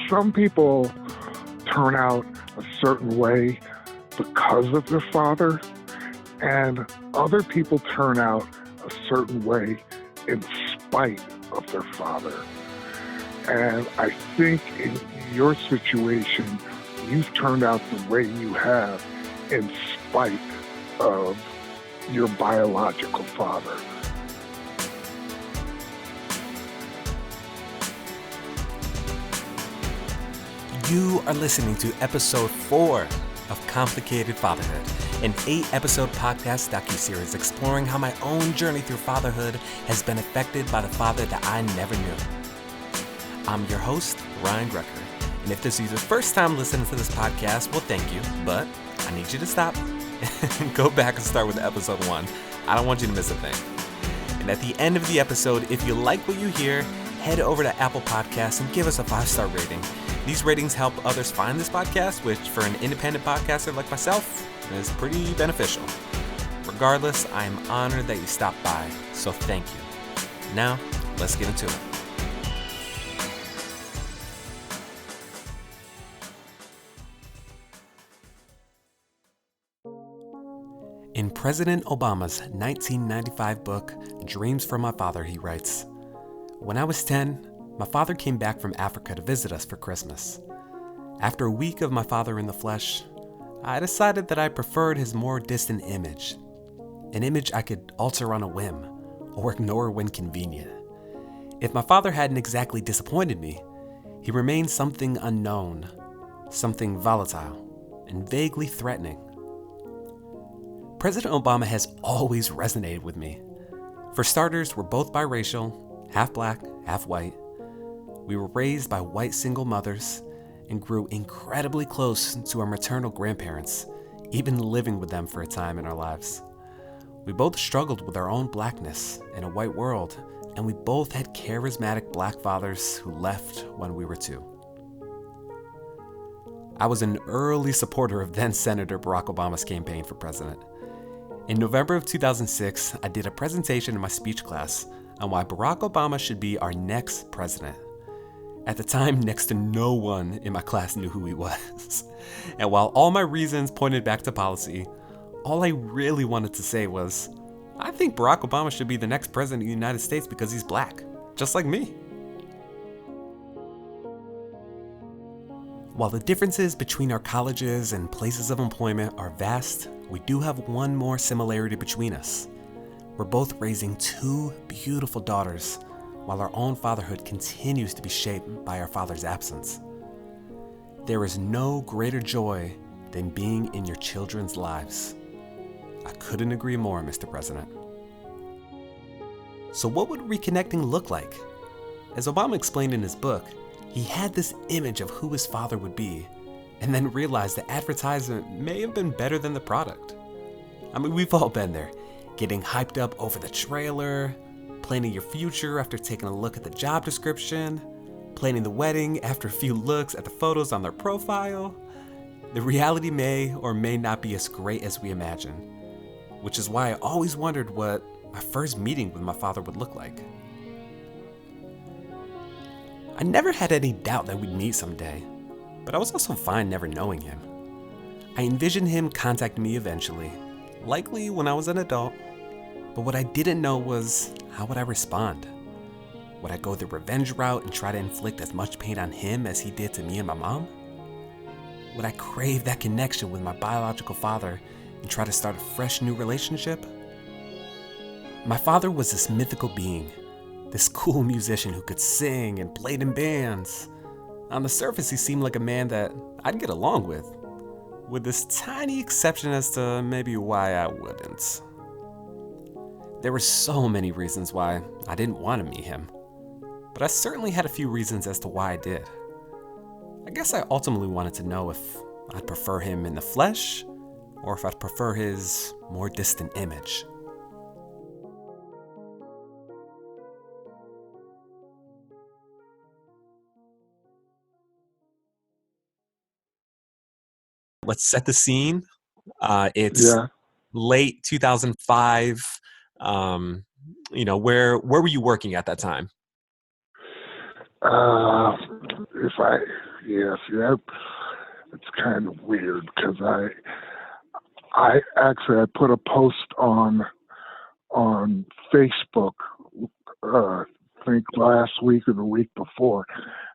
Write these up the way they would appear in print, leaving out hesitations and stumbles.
some people turn out a certain way because of their father, and other people turn out a certain way in spite of their father. And I think in your situation, you've turned out the way you have in spite of your biological father. You are listening to episode 4 of Complicated Fatherhood, an 8-episode podcast docuseries exploring how my own journey through fatherhood has been affected by the father that I never knew. I'm your host, Ryan Grecker, and if this is your first time listening to this podcast, well, thank you, but I need you to stop and go back and start with episode 1. I don't want you to miss a thing. And at the end of the episode, if you like what you hear, head over to Apple Podcasts and give us a 5-star rating. These ratings help others find this podcast, which for an independent podcaster like myself is pretty beneficial. Regardless, I am honored that you stopped by, so thank you. Now, let's get into it. In President Obama's 1995 book, Dreams from My Father, he writes, "When I was 10, my father came back from Africa to visit us for Christmas. After a week of my father in the flesh, I decided that I preferred his more distant image, an image I could alter on a whim or ignore when convenient. If my father hadn't exactly disappointed me, he remained something unknown, something volatile and vaguely threatening. President Obama has always resonated with me. For starters, we're both biracial, half black, half white. We were raised by white single mothers and grew incredibly close to our maternal grandparents, even living with them for a time in our lives. We both struggled with our own blackness in a white world, and we both had charismatic black fathers who left when we were 2. I was an early supporter of then Senator Barack Obama's campaign for president. In November of 2006, I did a presentation in my speech class on why Barack Obama should be our next president. At the time, next to no one in my class knew who he was. And while all my reasons pointed back to policy, all I really wanted to say was, I think Barack Obama should be the next president of the United States because he's black, just like me. While the differences between our colleges and places of employment are vast, we do have one more similarity between us. We're both raising 2 beautiful daughters, while our own fatherhood continues to be shaped by our father's absence. There is no greater joy than being in your children's lives. I couldn't agree more, Mr. President. So what would reconnecting look like? As Obama explained in his book, he had this image of who his father would be, and then realized the advertisement may have been better than the product. I mean, we've all been there, getting hyped up over the trailer, planning your future after taking a look at the job description, planning the wedding after a few looks at the photos on their profile. The reality may or may not be as great as we imagine, which is why I always wondered what my first meeting with my father would look like. I never had any doubt that we'd meet someday, but I was also fine never knowing him. I envisioned him contacting me eventually, likely when I was an adult, but what I didn't know was how would I respond? Would I go the revenge route and try to inflict as much pain on him as he did to me and my mom? Would I crave that connection with my biological father and try to start a fresh new relationship? My father was this mythical being, this cool musician who could sing and played in bands. On the surface, he seemed like a man that I'd get along with this tiny exception as to maybe why I wouldn't. There were so many reasons why I didn't want to meet him, but I certainly had a few reasons as to why I did. I guess I ultimately wanted to know if I'd prefer him in the flesh or if I'd prefer his more distant image. Let's set the scene. It's Yeah. late 2005. Where were you working at that time? If I Yes, yeah. It's kind of weird because I actually I put a post on Facebook, I think last week or the week before,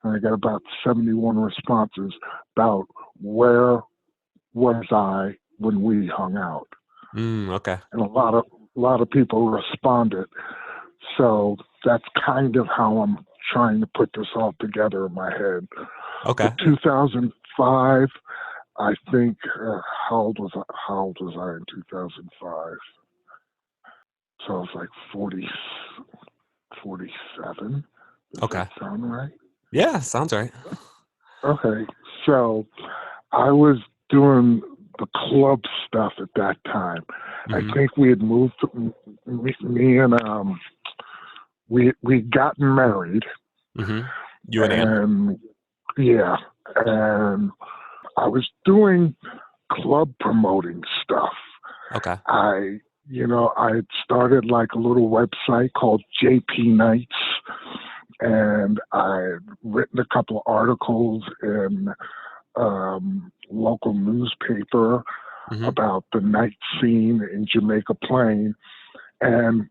and I got about 71 responses about where was I when we hung out, Okay. and a lot of people responded. So that's kind of how I'm trying to put this all together in my head. Okay. But 2005, I think. How old was I? How old was I in 2005? So I was like 40, 47. Does that Okay. sound right? Yeah, sounds right. Okay. So I was doing the club stuff at that time. I Mm-hmm. think we had moved. Me and we'd gotten married, Mm-hmm. You and Anne? and yeah, and I was doing club promoting stuff. Okay. I had started like a little website called JP Nights, and I had written a couple of articles in local newspaper Mm-hmm. about the night scene in Jamaica Plain. And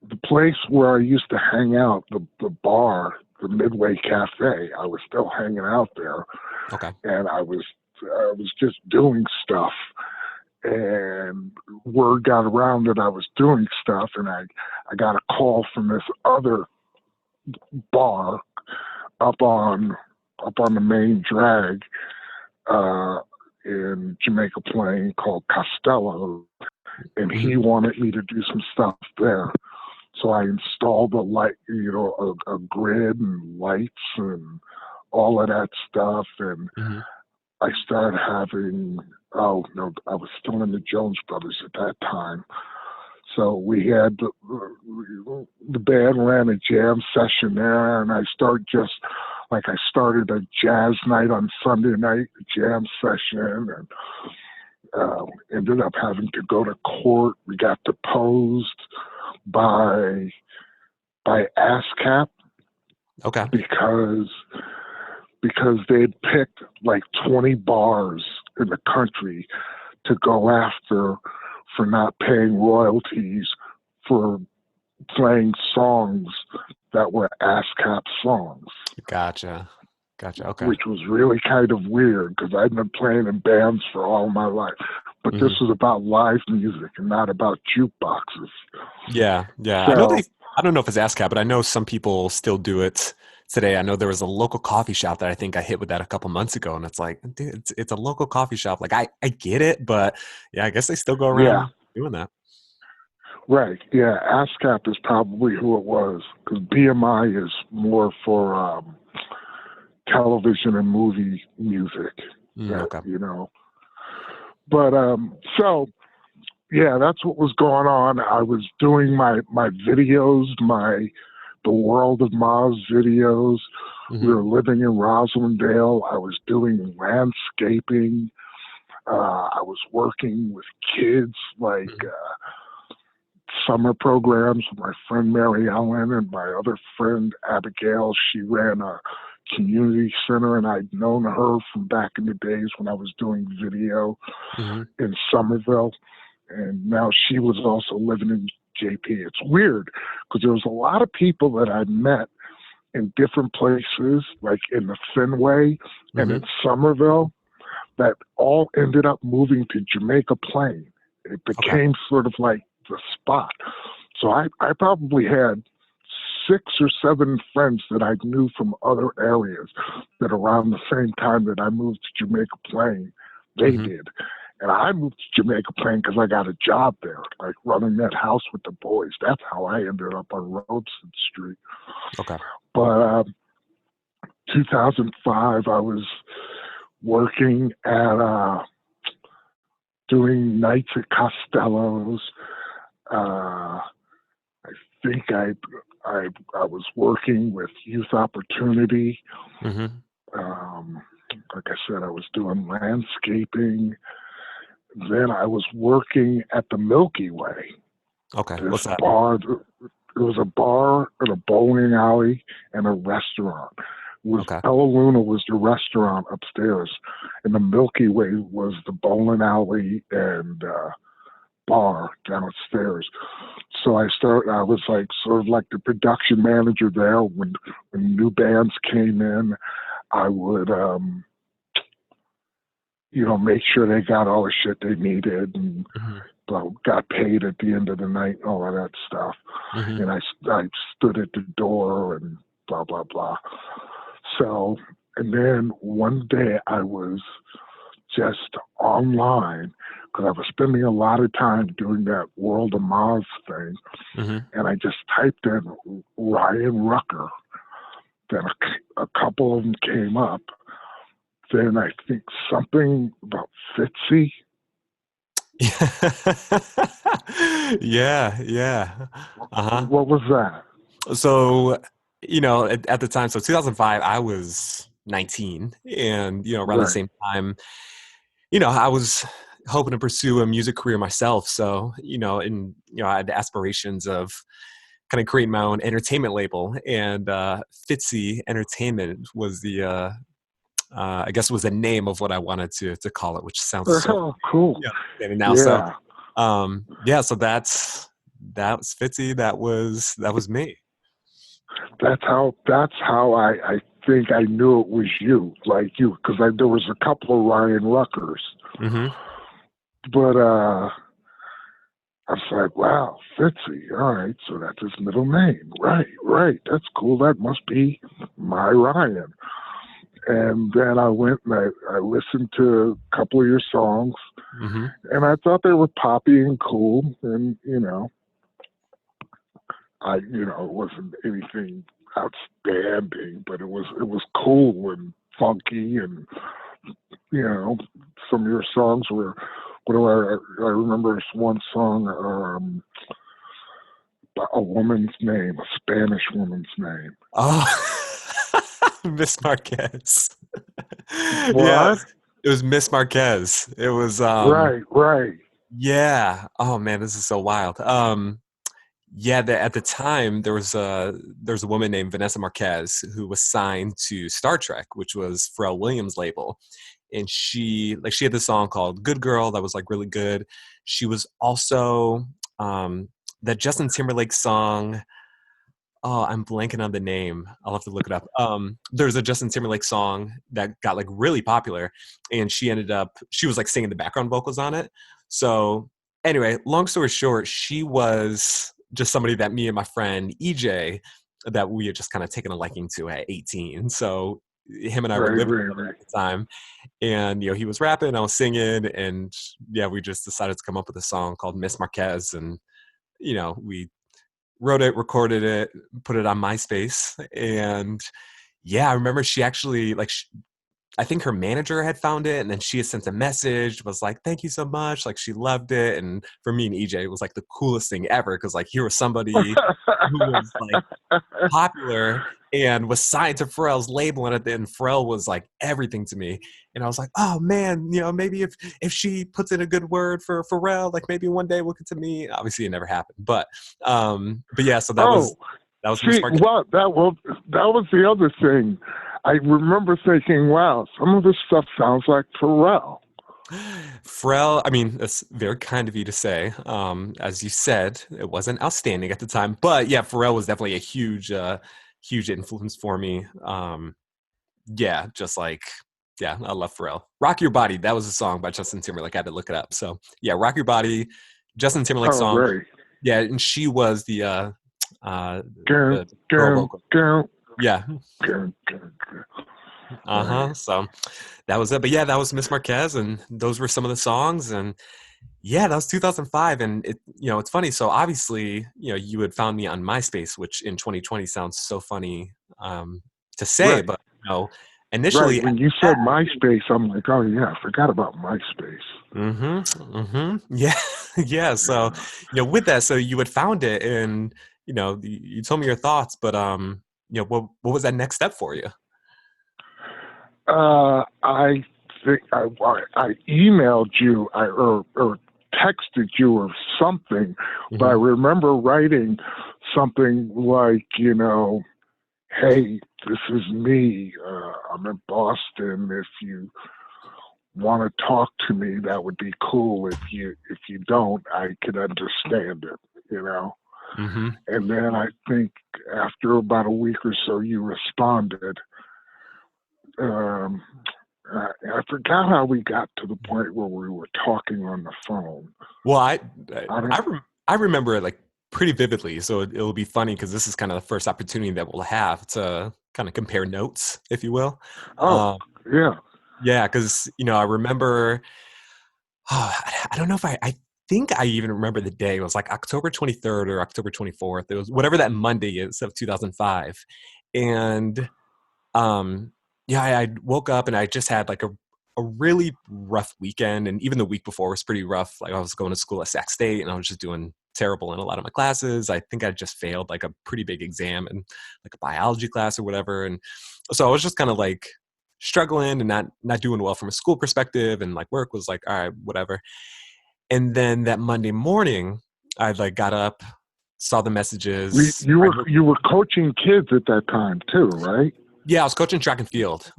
the place where I used to hang out, the bar, the Midway Cafe, I was still hanging out there, Okay. and I was just doing stuff. And word got around that I was doing stuff, and I got a call from this other bar up on the main drag in Jamaica Plain called Costello, and Mm-hmm. he wanted me to do some stuff there. So I installed a light, a grid and lights and all of that stuff, and Mm-hmm. I started having. Oh no, I was still in the Jones Brothers at that time. So we had the band ran a jam session there, and I started a jazz night on Sunday night, a jam session, and ended up having to go to court. We got deposed by ASCAP Okay. because they'd picked like 20 bars in the country to go after for not paying royalties for playing songs that were ASCAP songs, Gotcha. Okay. which was really kind of weird because I'd been playing in bands for all my life. But this Mm-hmm. was about live music and not about jukeboxes. Yeah. Yeah. So, I don't know if it's ASCAP, but I know some people still do it today. I know there was a local coffee shop that I think I hit with that a couple months ago. And it's like, dude, it's a local coffee shop. Like, I get it, but yeah, I guess they still go yeah, around doing that. right. Yeah, ASCAP is probably who it was because BMI is more for television and movie music. That, Okay. But so yeah, that's what was going on. I was doing my videos, the World of Mars videos. We Mm-hmm. were living in Roslindale. I was doing landscaping. I was working with kids, like summer programs with my friend Mary Ellen and my other friend Abigail. She ran a community center, and I'd known her from back in the days when I was doing video Mm-hmm. in Somerville. And now she was also living in JP. It's weird because there was a lot of people that I'd met in different places, like in the Fenway and Mm-hmm. in Somerville, that all ended up moving to Jamaica Plain. It Okay. became sort of like the spot. So I probably had 6 or 7 friends that I knew from other areas that around the same time that I moved to Jamaica Plain, they Mm-hmm. did. And I moved to Jamaica Plain because I got a job there, like running that house with the boys. That's how I ended up on Robeson Street. Okay. But 2005, I was working at doing nights at Costello's. I think I was working with Youth Opportunity. Mm-hmm. Like I said, I was doing landscaping. Then I was working at the Milky Way. Okay. This What's that? bar, it was a bar and a bowling alley and a restaurant. Was Okay. Bella Luna was the restaurant upstairs, and the Milky Way was the bowling alley and bar downstairs. So I was like sort of like the production manager there. When new bands came in, I would make sure they got all the shit they needed and Hmm. got paid at the end of the night and all of that stuff. Hmm. And I stood at the door and blah, blah, blah. So, and then one day I was just online because I was spending a lot of time doing that World of Mars thing. Hmm. And I just typed in Ryan Rucker. Then a couple of them came up. Then I think something about Fitzy. Yeah, yeah. Uh-huh. What was that? So, at the time, so 2005, I was 19, and around the Right. same time, I was hoping to pursue a music career myself. So, I had aspirations of kind of creating my own entertainment label, and Fitzy Entertainment was I guess was the name of what I wanted to call it, which sounds so Oh, cool. funny now. So, Yeah. yeah, so that was Fitzy. That was me. That's how I think I knew it was you, like you, because there was a couple of Ryan Ruckers, Hmm. but I was like, wow, Fitzy, all right, so that's his middle name, right, that's cool, that must be my Ryan. And then I went and I listened to a couple of your songs, Hmm. and I thought they were poppy and cool, and it wasn't anything outstanding, but it was cool and funky, and some of your songs were. What do I remember? This one song, a woman's name, a Spanish woman's name. Oh, Miss Marquez. Yeah, What? it was Miss Marquez. It was Right. yeah. Oh man, this is so wild. Yeah, at the time there was a woman named Vanessa Marquez who was signed to Star Trek, which was Pharrell Williams' label, and she had this song called "Good Girl" that was like really good. She was also that Justin Timberlake song. Oh, I'm blanking on the name. I'll have to look it up. There's a Justin Timberlake song that got like really popular, and she was like singing the background vocals on it. So anyway, long story short, she was just somebody that me and my friend EJ that we had just kind of taken a liking to at 18. So him and I were living together Right. at the time, and he was rapping, I was singing, and yeah, we just decided to come up with a song called Miss Marquez, and we wrote it, recorded it, put it on MySpace, and yeah, I remember she actually I think her manager had found it, and then she had sent a message, was like, "Thank you so much," like she loved it, and for me and EJ, it was like the coolest thing ever because like here was somebody who was like popular and was signed to Pharrell's label, and at the end, Pharrell was like everything to me. And I was like, oh man, maybe if she puts in a good word for Pharrell, like maybe one day we'll get to meet. Obviously, it never happened, but yeah, so that was Oh, that was Miss see, Marquez. well, that was the other thing. I remember thinking, wow, some of this stuff sounds like Pharrell. Pharrell, I mean, that's very kind of you to say. As you said, it wasn't outstanding at the time, but yeah, Pharrell was definitely a huge influence for me. Yeah, just like yeah, I love Pharrell. Rock Your Body, that was a song by Justin Timberlake. I had to look it up. So yeah, Rock Your Body, Justin Timberlake Oh, song. great. Yeah, and she was uh Girl, the girl girl, vocal. girl, Yeah. girl. Right. Uh-huh. So that was it. But yeah, that was Miss Marquez, and those were some of the songs. And yeah, that was 2005. And it's funny. So obviously, you had found me on MySpace, which in 2020 sounds so funny to say, Right. but Right. initially. When you said MySpace, I'm like, oh yeah, I forgot about MySpace. Yeah, yeah. So, Yeah. with that, so you had found it, and you told me your thoughts, but what was that next step for you? I think I emailed you, or texted you or something, but I Hmm. remember writing something like, hey, this is me. I'm in Boston. If you want to talk to me, that would be cool. If you don't, I can understand it. You know. Mm-hmm. And then I think after about a week or so, you responded. Um, I forgot how we got to the point where we were talking on the phone. Well, I I, don't. I remember it like pretty vividly, so it'll be funny because this is kind of the first opportunity that we'll have to kind of compare notes, if you will. Oh, Um, yeah. yeah, because I remember. I don't know if I think I even remember the day. It was like October 23rd or October 24th. It was whatever that Monday is of 2005, and um, yeah, I woke up and I just had like a really rough weekend, and even the week before was pretty rough. Like I was going to school at Sac State, and I was just doing terrible in a lot of my classes. I think I just failed like a pretty big exam in like a biology class or whatever, and so I was just kind of like struggling and not doing well from a school perspective, and like work was like all right, whatever. And then that Monday morning, I like got up, saw the messages. You were coaching kids at that time too, right? Yeah, I was coaching track and field.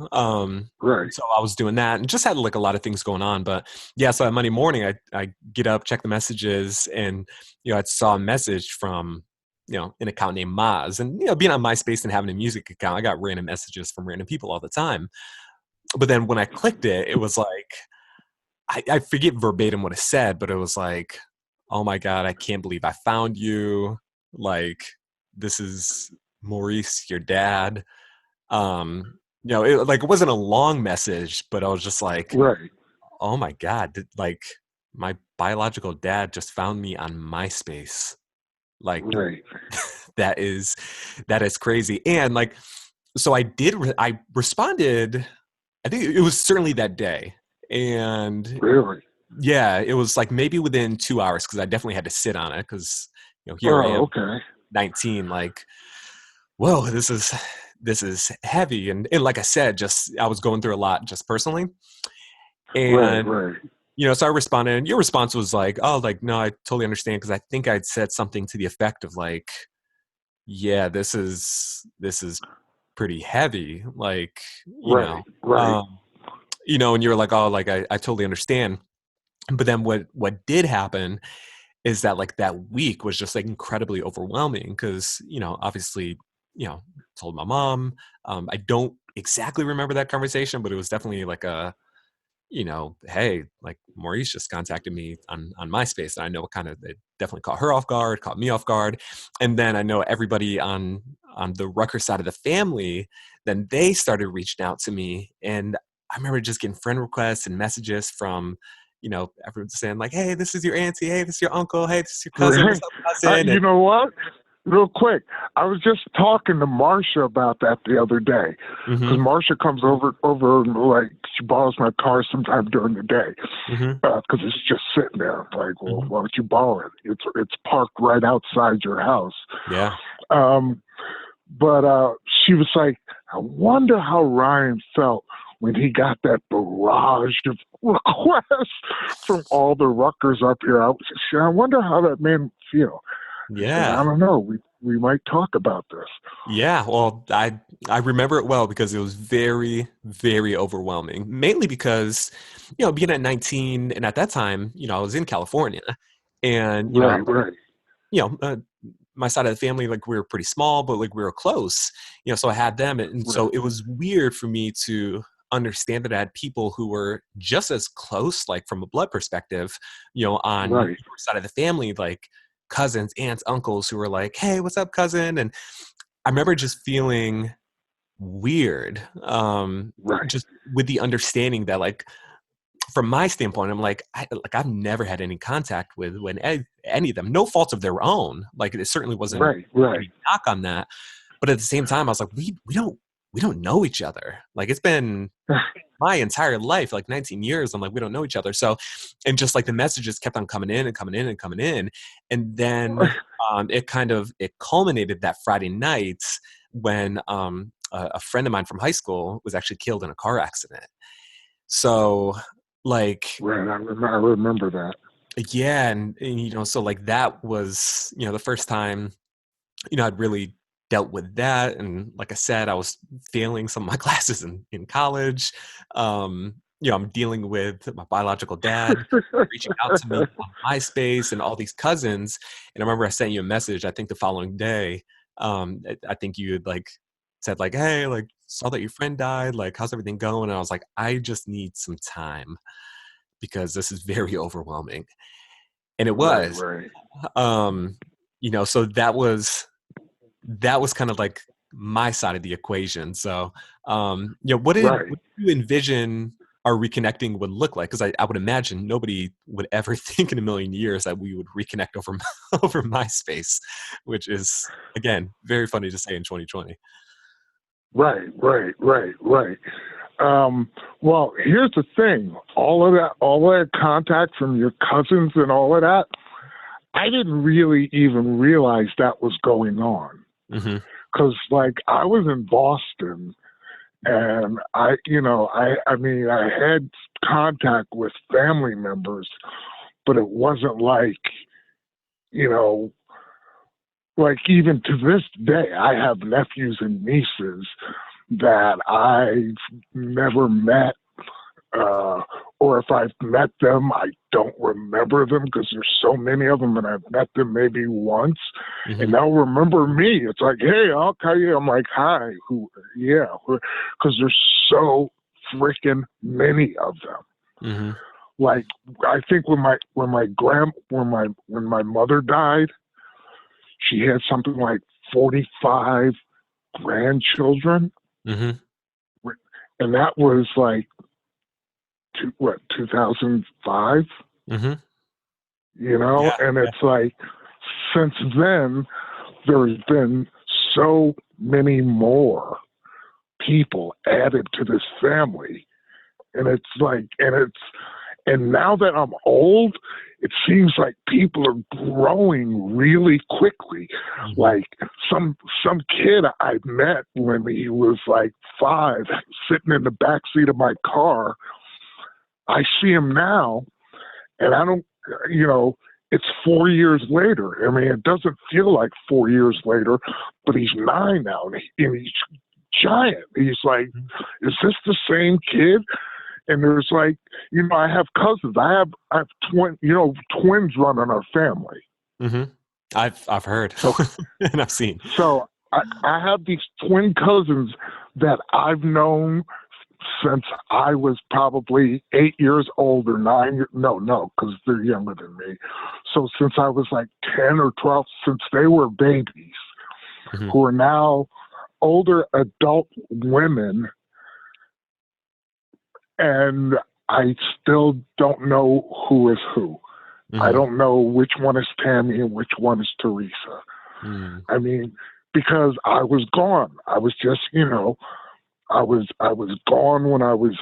Right. So I was doing that and just had like a lot of things going on. But yeah, so that Monday morning, I get up, check the messages, and I saw a message from an account named Maz, and being on MySpace and having a music account, I got random messages from random people all the time. But then when I clicked it, it was like I forget verbatim what it said, but it was like, "Oh my God, I can't believe I found you! Like, this is Maurice, your dad." It wasn't a long message, but I was just like, Right. oh my God, like my biological dad just found me on MySpace. Like Right. that is that is crazy. And like, so I responded, I think it was certainly that day. And Really. yeah, it was like maybe within 2 hours because I definitely had to sit on it because here I Oh, am, okay. 19, like whoa, this is heavy. And like I said, just I was going through a lot just personally. Right. And, Right. so I responded, and your response was like, oh, like, no, I totally understand. Cause I think I'd said something to the effect of like, yeah, this is pretty heavy. Like, Right. Right. and you were like, oh, like, I totally understand. But then what did happen is that like that week was just like incredibly overwhelming because obviously told my mom. I don't exactly remember that conversation, but it was definitely like hey, like Maurice just contacted me on MySpace, and I know it definitely caught her off guard, caught me off guard, and then I know everybody on the Rucker side of the family, then they started reaching out to me, and I remember just getting friend requests and messages from everyone saying like, hey, this is your auntie, hey, this is your uncle, hey, this is your cousin, what's Right. up, cousin, You and know what? Real quick, I was just talking to Marcia about that the other day because mm-hmm, Marcia comes over and like she borrows my car sometime during the day mm-hmm, because it's just sitting there. I'm like, well, mm-hmm. why don't you borrow it? It's parked right outside your house. Yeah. Um, but she was like, I wonder how Ryan felt when he got that barrage of requests from all the Ruckers up here. I wonder how that made him feel. I said, Yeah. I don't know. We might talk about this. Yeah, well, I remember it well because it was very, very overwhelming. Mainly because, being at 19, and at that time, I was in California, and Right, right, you know, uh, my side of the family, like we were pretty small, but like we were close, so I had them, and so right, it was weird for me to understand that I had people who were just as close, like from a blood perspective, on right, your side of the family, like cousins, aunts, uncles who were like, "Hey, what's up, cousin?" And I remember just feeling weird, right, just with the understanding that, like, from my standpoint, I'm like, I've never had any contact with any of them, no fault of their own. Like, it certainly wasn't right, right. any knock on that, but at the same time, I was like, we don't know each other. Like, it's been my entire life, like 19 years. I'm like, we don't know each other. So, and just like the messages kept on coming in and coming in and coming in, and then it culminated that Friday night when a friend of mine from high school was actually killed in a car accident. So, like, Right, I remember that. yeah, and so like that was the first time I'd really dealt with that. And like I said, I was failing some of my classes in college. I'm dealing with my biological dad reaching out to me on MySpace and all these cousins. And I remember I sent you a message, I think the following day. I think you had like said like, hey, like saw that your friend died. Like, how's everything going? And I was like, I just need some time because this is very overwhelming. And it Right, was, right, um, so that was kind of like my side of the equation. So, right. what do you envision our reconnecting would look like? Because I would imagine nobody would ever think in a million years that we would reconnect over over MySpace, which is again very funny to say in 2020. Right, right, right, right. Well, here's the thing. All of that contact from your cousins and all of that, I didn't really even realize that was going on. Hmm. Cause like I was in Boston and I mean, I had contact with family members, but it wasn't like, you know, like even to this day, I have nephews and nieces that I've never met, uh, or if I've met them, I don't remember them because there's so many of them, and I've met them maybe once, Hmm. and they'll remember me. It's like, hey, I'll call you. I'm like, hi, who? Yeah, because there's so freaking many of them. Hmm. Like, I think when my mother died, she had something like 45 grandchildren, Hmm. and that was like 2005, Hmm. Yeah. and Yeah. it's like since then there's been so many more people added to this family, and it's like and now that I'm old, it seems like people are growing really quickly. Hmm. Like some kid I met when he was like 5, sitting in the back seat of my car. I see him now, and I don't, you know, it's 4 years later. I mean, it doesn't feel like 4 years later, but he's 9 now, and he's giant. He's like, is this the same kid? And there's like, I have cousins. I have twins running our family. Hmm. I've heard So and I've seen. I have these twin cousins that I've known since I was probably 8 years old or 9. No, because they're younger than me. So since I was like 10 or 12, since they were babies, Hmm. who are now older adult women, and I still don't know who is who. I Hmm. don't know which one is Tammy and which one is Teresa. Mm. I mean, because I was gone. I was just, I was gone when I was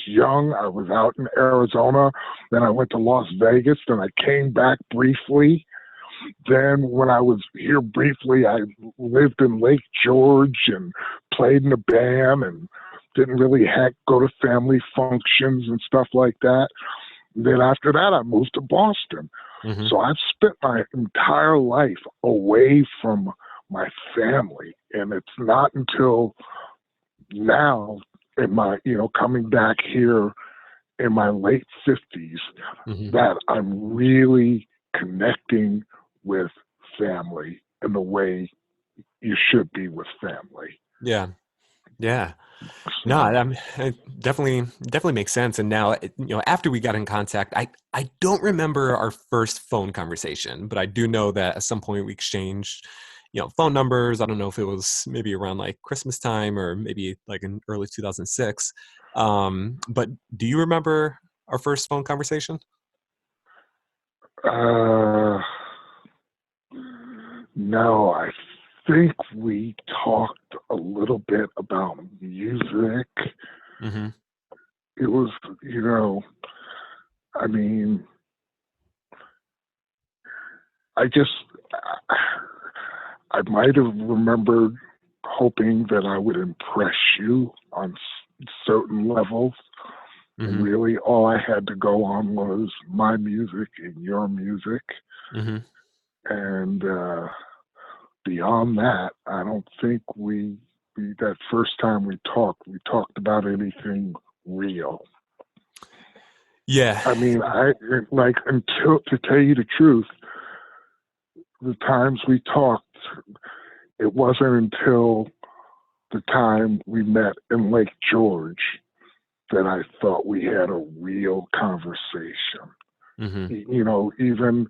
young. I was out in Arizona. Then I went to Las Vegas. Then I came back briefly. Then when I was here briefly, I lived in Lake George and played in a band and didn't really go to family functions and stuff like that. Then after that, I moved to Boston. Hmm. So I've spent my entire life away from my family. And it's not until now in my, coming back here in my late 50s Hmm. that I'm really connecting with family in the way you should be with family. Yeah. Yeah. No, So, it definitely makes sense. And now, after we got in contact, I don't remember our first phone conversation, but I do know that at some point we exchanged, phone numbers. I don't know if it was maybe around like Christmas time or maybe like in early 2006. But do you remember our first phone conversation? uh, no, I think we talked a little bit about music. Hmm. It was, I mean, I just, I might have remembered hoping that I would impress you on certain levels. And Hmm. really, all I had to go on was my music and your music. Hmm. And beyond that, I don't think that first time we talked about anything real. Yeah. I mean, until, to tell you the truth, the times we talked, it wasn't until the time we met in Lake George that I thought we had a real conversation. Mm-hmm. You know, even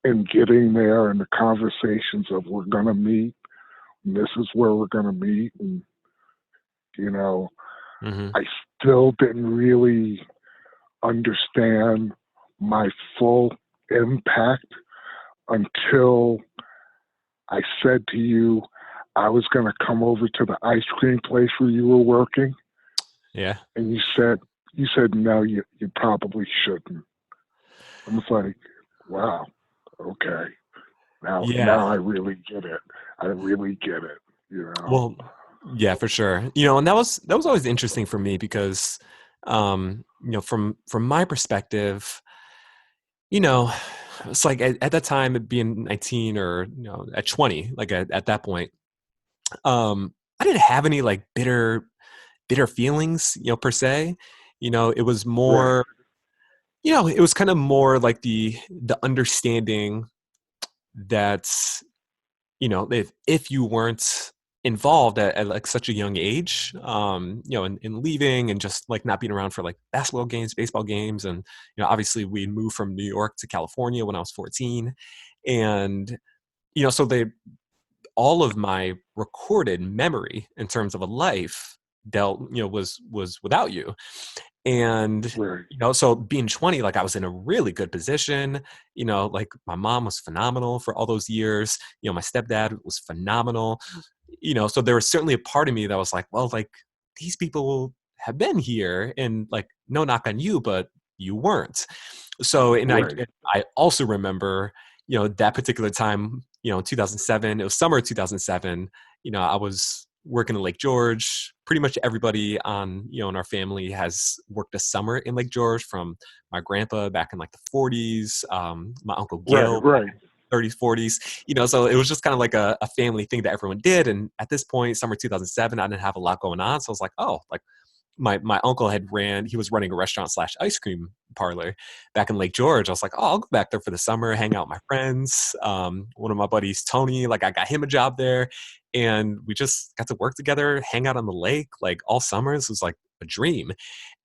in getting there and the conversations of we're going to meet, and this is where we're going to meet, and, you know, Mm-hmm. I still didn't really understand my full impact until I said to you I was going to come over to the ice cream place where you were working, Yeah. and you said no, you probably shouldn't. I was like, wow, okay, Yeah. now I really get it. I really get it. You know. Well, yeah, for sure. You know, and that was always interesting for me because, you know, from my perspective, you know, it's like at that time, being 19 or, you know, at 20, like at that point, I didn't have any like bitter feelings, you know, per se. You know, it was Right, more, you know, it was kind of more like the understanding that, you know, if you weren't involved at like such a young age, you know, in leaving and just like not being around for like basketball games, baseball games, and you know, obviously we moved from New York to California when I was 14, and you know, so they all of my recorded memory in terms of a life dealt, you know, was without you. And right, you know, so being 20, like I was in a really good position. You know, like my mom was phenomenal for all those years. You know, my stepdad was phenomenal. You know, so there was certainly a part of me that was like, well, like these people have been here, and like no knock on you, but you weren't. So, and right. I also remember, you know, that particular time, you know, in 2007, it was summer of 2007. You know, I was working in Lake George. Pretty much everybody on, you know, in our family has worked a summer in Lake George, from my grandpa back in like the 40s, my uncle Right, Gil back right. in the 30s, 40s, you know, so it was just kind of like a family thing that everyone did. And at this point, summer 2007, I didn't have a lot going on. So I was like, oh, like my uncle he was running a restaurant slash ice cream parlor back in Lake George. I was like, oh, I'll go back there for the summer, hang out with my friends. One of my buddies, Tony, like I got him a job there, and we just got to work together, hang out on the lake like all summer. This was like a dream.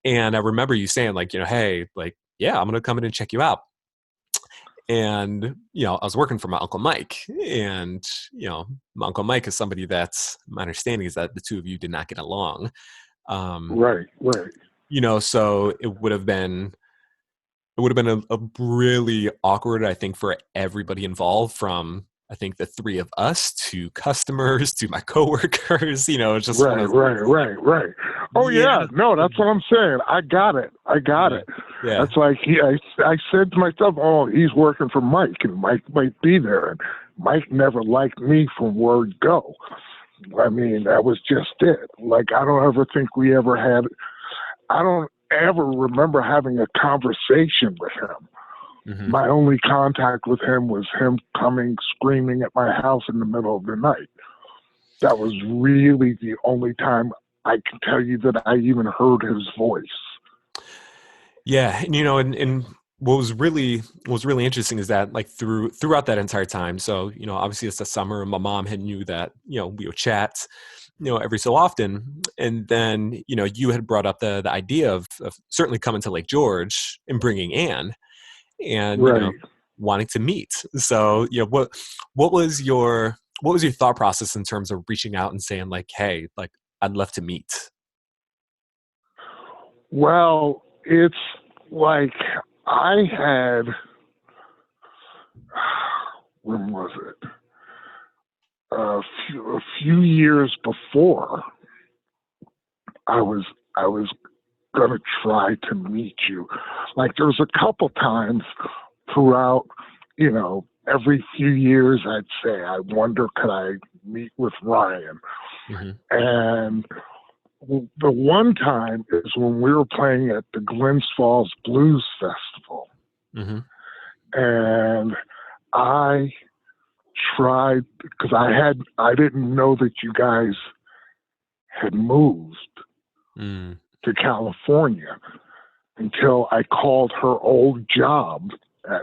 And I remember you saying like, you know, hey, like, yeah, I'm gonna come in and check you out. And you know, I was working for my uncle Mike, and you know, my uncle Mike is somebody that's, my understanding is that the two of you did not get along. Um, Right, right. you know, so it would have been a really awkward, I think, for everybody involved, from I think the three of us to customers to my coworkers. You know, it's just one Right, of those right, things like, right, right. Oh yeah, yeah, no, that's what I'm saying. I got it. I got yeah, it. yeah, That's like I said to myself, oh, he's working for Mike, and Mike might be there, and Mike never liked me from word go. I mean, that was just it. Like I don't ever think we ever had. I don't ever remember having a conversation with him. hmm, My only contact with him was him coming screaming at my house in the middle of the night. That was really the only time I can tell you that I even heard his voice. yeah. And you know, and what was really interesting is that like throughout that entire time. So you know, obviously it's the summer, and my mom had knew that, you know, we would chat, you know, every so often. And then you know, you had brought up the idea of certainly coming to Lake George and bringing Anne, and you know, Right. wanting to meet. So you know, what was your thought process in terms of reaching out and saying like, hey, like I'd love to meet. Well, it's like I had, when was it? A few years before, I was gonna try to meet you. Like there was a couple times throughout, you know, every few years I'd say, I wonder could I meet with Ryan? Hmm. And the one time is when we were playing at the Glens Falls Blues Festival. Hmm. And I tried, because I didn't know that you guys had moved Mm. to California until I called her old job at,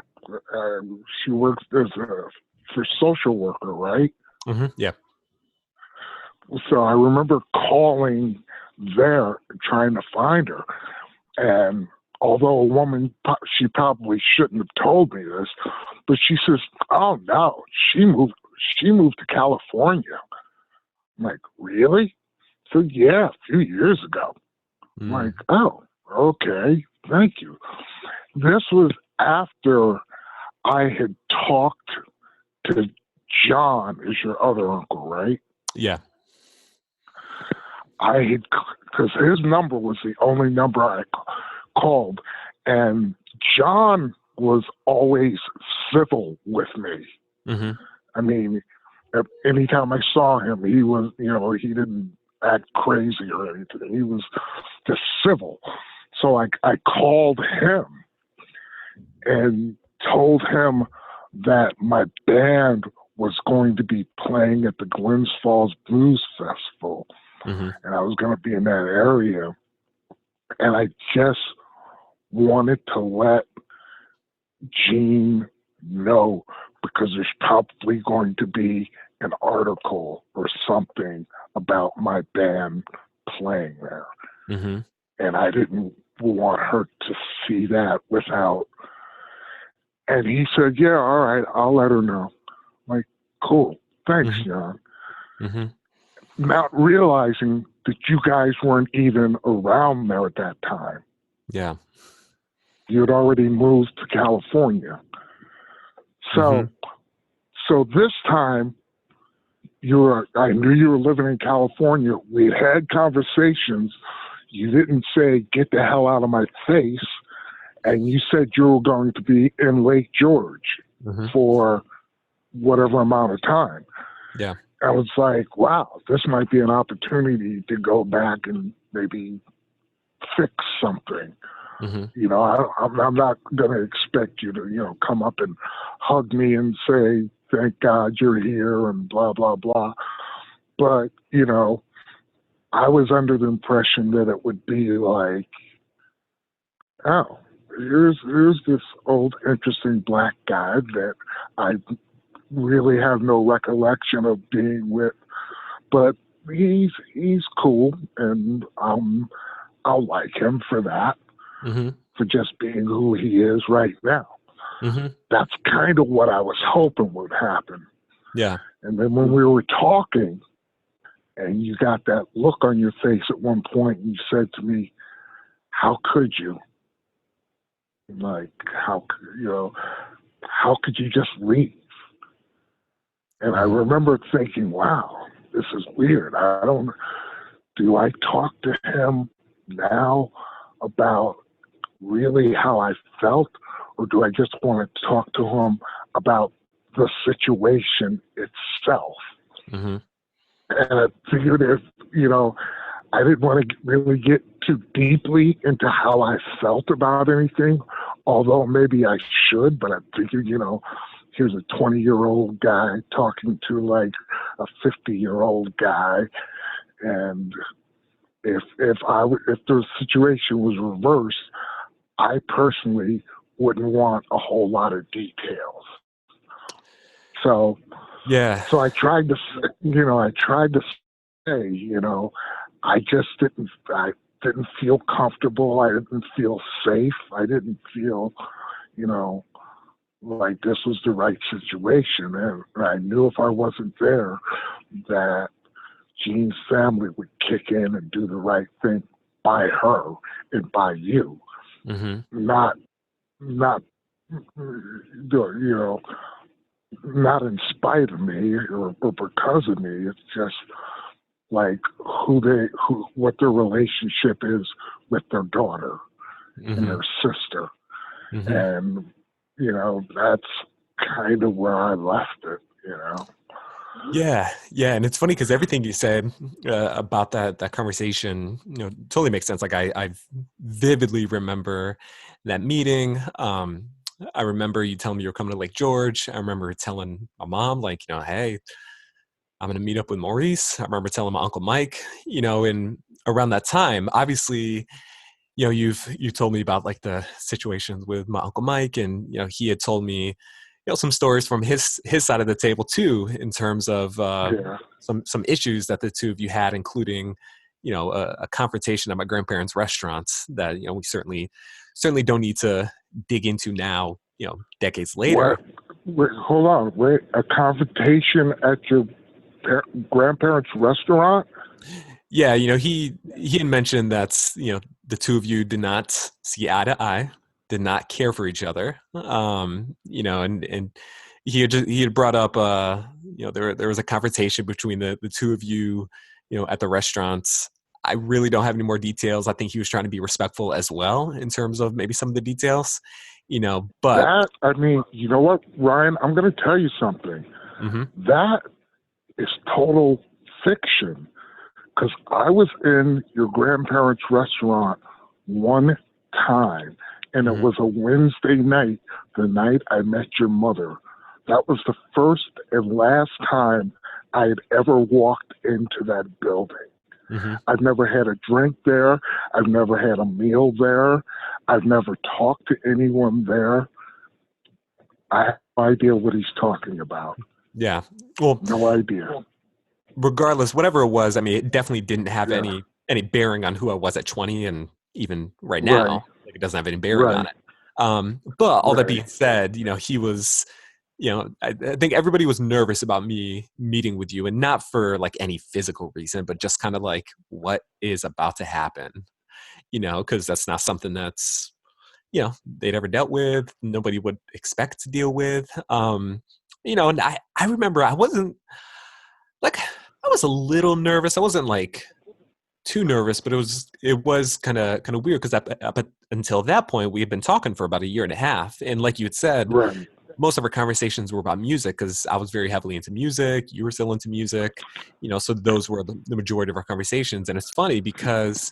she works as for social worker, right? Hmm. Yeah. So I remember calling there trying to find her. And although a woman, she probably shouldn't have told me this, but she says, "Oh no, she moved to California." I'm like, "Really?" So yeah, a few years ago. I'm like, Mm. "Oh, okay, thank you." This was after I had talked to John, is your other uncle, right? Yeah. I had, because his number was the only number I called, and John was always civil with me. Hmm. I mean, anytime I saw him, he was, he didn't act crazy or anything. He was just civil. So I called him and told him that my band was going to be playing at the Glens Falls Blues Festival, Hmm. and I was going to be in that area. And I just wanted to let Gene know, because there's probably going to be an article or something about my band playing there. Hmm. And I didn't want her to see that without. And he said, "Yeah, all right, I'll let her know." I'm like, "Cool. Thanks, Hmm. John." Hmm. Not realizing that you guys weren't even around there at that time. Yeah. You had already moved to California. Hmm. So, so this time, I knew you were living in California. We had conversations. You didn't say, "Get the hell out of my face." And you said you were going to be in Lake George Hmm. for whatever amount of time. Yeah. I was like, wow, this might be an opportunity to go back and maybe fix something. Hmm. I'm not going to expect you to, come up and hug me and say, "Thank God you're here," and blah, blah, blah. But, I was under the impression that it would be like, "Oh, here's this old, interesting black guy that I really have no recollection of being with, but he's cool, and I'll like him for that, Hmm. for just being who he is right now." Hmm. That's kind of what I was hoping would happen. Yeah. And then when we were talking, and you got that look on your face at one point, and you said to me, "How could you?" Like, how could you just leave? And I Hmm. remember thinking, wow, this is weird. Do I talk to him now about really how I felt, or do I just want to talk to him about the situation itself? Hmm. And I figured if, I didn't want to really get too deeply into how I felt about anything, although maybe I should, but I figured, here's a 20-year-old guy talking to like a 50-year-old guy. And if the situation was reversed, I personally wouldn't want a whole lot of details. So, Yeah. so I tried to, say, I didn't feel comfortable. I didn't feel safe. I didn't feel, you know, like this was the right situation. And I knew if I wasn't there, that Jean's family would kick in and do the right thing by her and by you, Hmm. not, not, not in spite of me or because of me. It's just like what their relationship is with their daughter and Hmm. their sister. Hmm. And, that's kind of where I left it. Yeah, yeah, and it's funny because everything you said about that conversation, totally makes sense. Like I vividly remember that meeting. I remember you telling me you were coming to Lake George. I remember telling my mom, like, hey, I'm going to meet up with Maurice. I remember telling my Uncle Mike, and around that time, obviously, you've told me about like the situations with my Uncle Mike, and he had told me some stories from his side of the table too, in terms of Yeah. some issues that the two of you had, including a confrontation at my grandparents' restaurants that we certainly don't need to dig into now, decades later. What? Wait, hold on. Wait, a confrontation at your grandparents' restaurant? Yeah, he had mentioned that the two of you did not see eye to eye, did not care for each other. And he had brought up there was a confrontation between the two of you, at the restaurants. I really don't have any more details. I think he was trying to be respectful as well in terms of maybe some of the details, but That, I mean, you know what, Ryan? I'm going to tell you something. mhm. That is total fiction. Because I was in your grandparents' restaurant one time, and it Mhm. was a Wednesday night, the night I met your mother. That was the first and last time I had ever walked into that building. Mhm. I've never had a drink there. I've never had a meal there. I've never talked to anyone there. I have no idea what he's talking about. Yeah. Well, No idea. regardless, whatever it was, I mean, it definitely didn't have Yeah. any bearing on who I was at 20, and even right Right. now, like, it doesn't have any bearing on Right. it. But all that Right. being said, he was, I think everybody was nervous about me meeting with you, and not for like any physical reason, but just kind of like what is about to happen, because that's not something that's, they'd ever dealt with. Nobody would expect to deal with. And I remember I wasn't like, I was a little nervous. I wasn't like too nervous, but it was kind of weird because up until that point we had been talking for about a year and a half, and like you had said, Right. most of our conversations were about music because I was very heavily into music. You were still into music, so those were the majority of our conversations. And it's funny because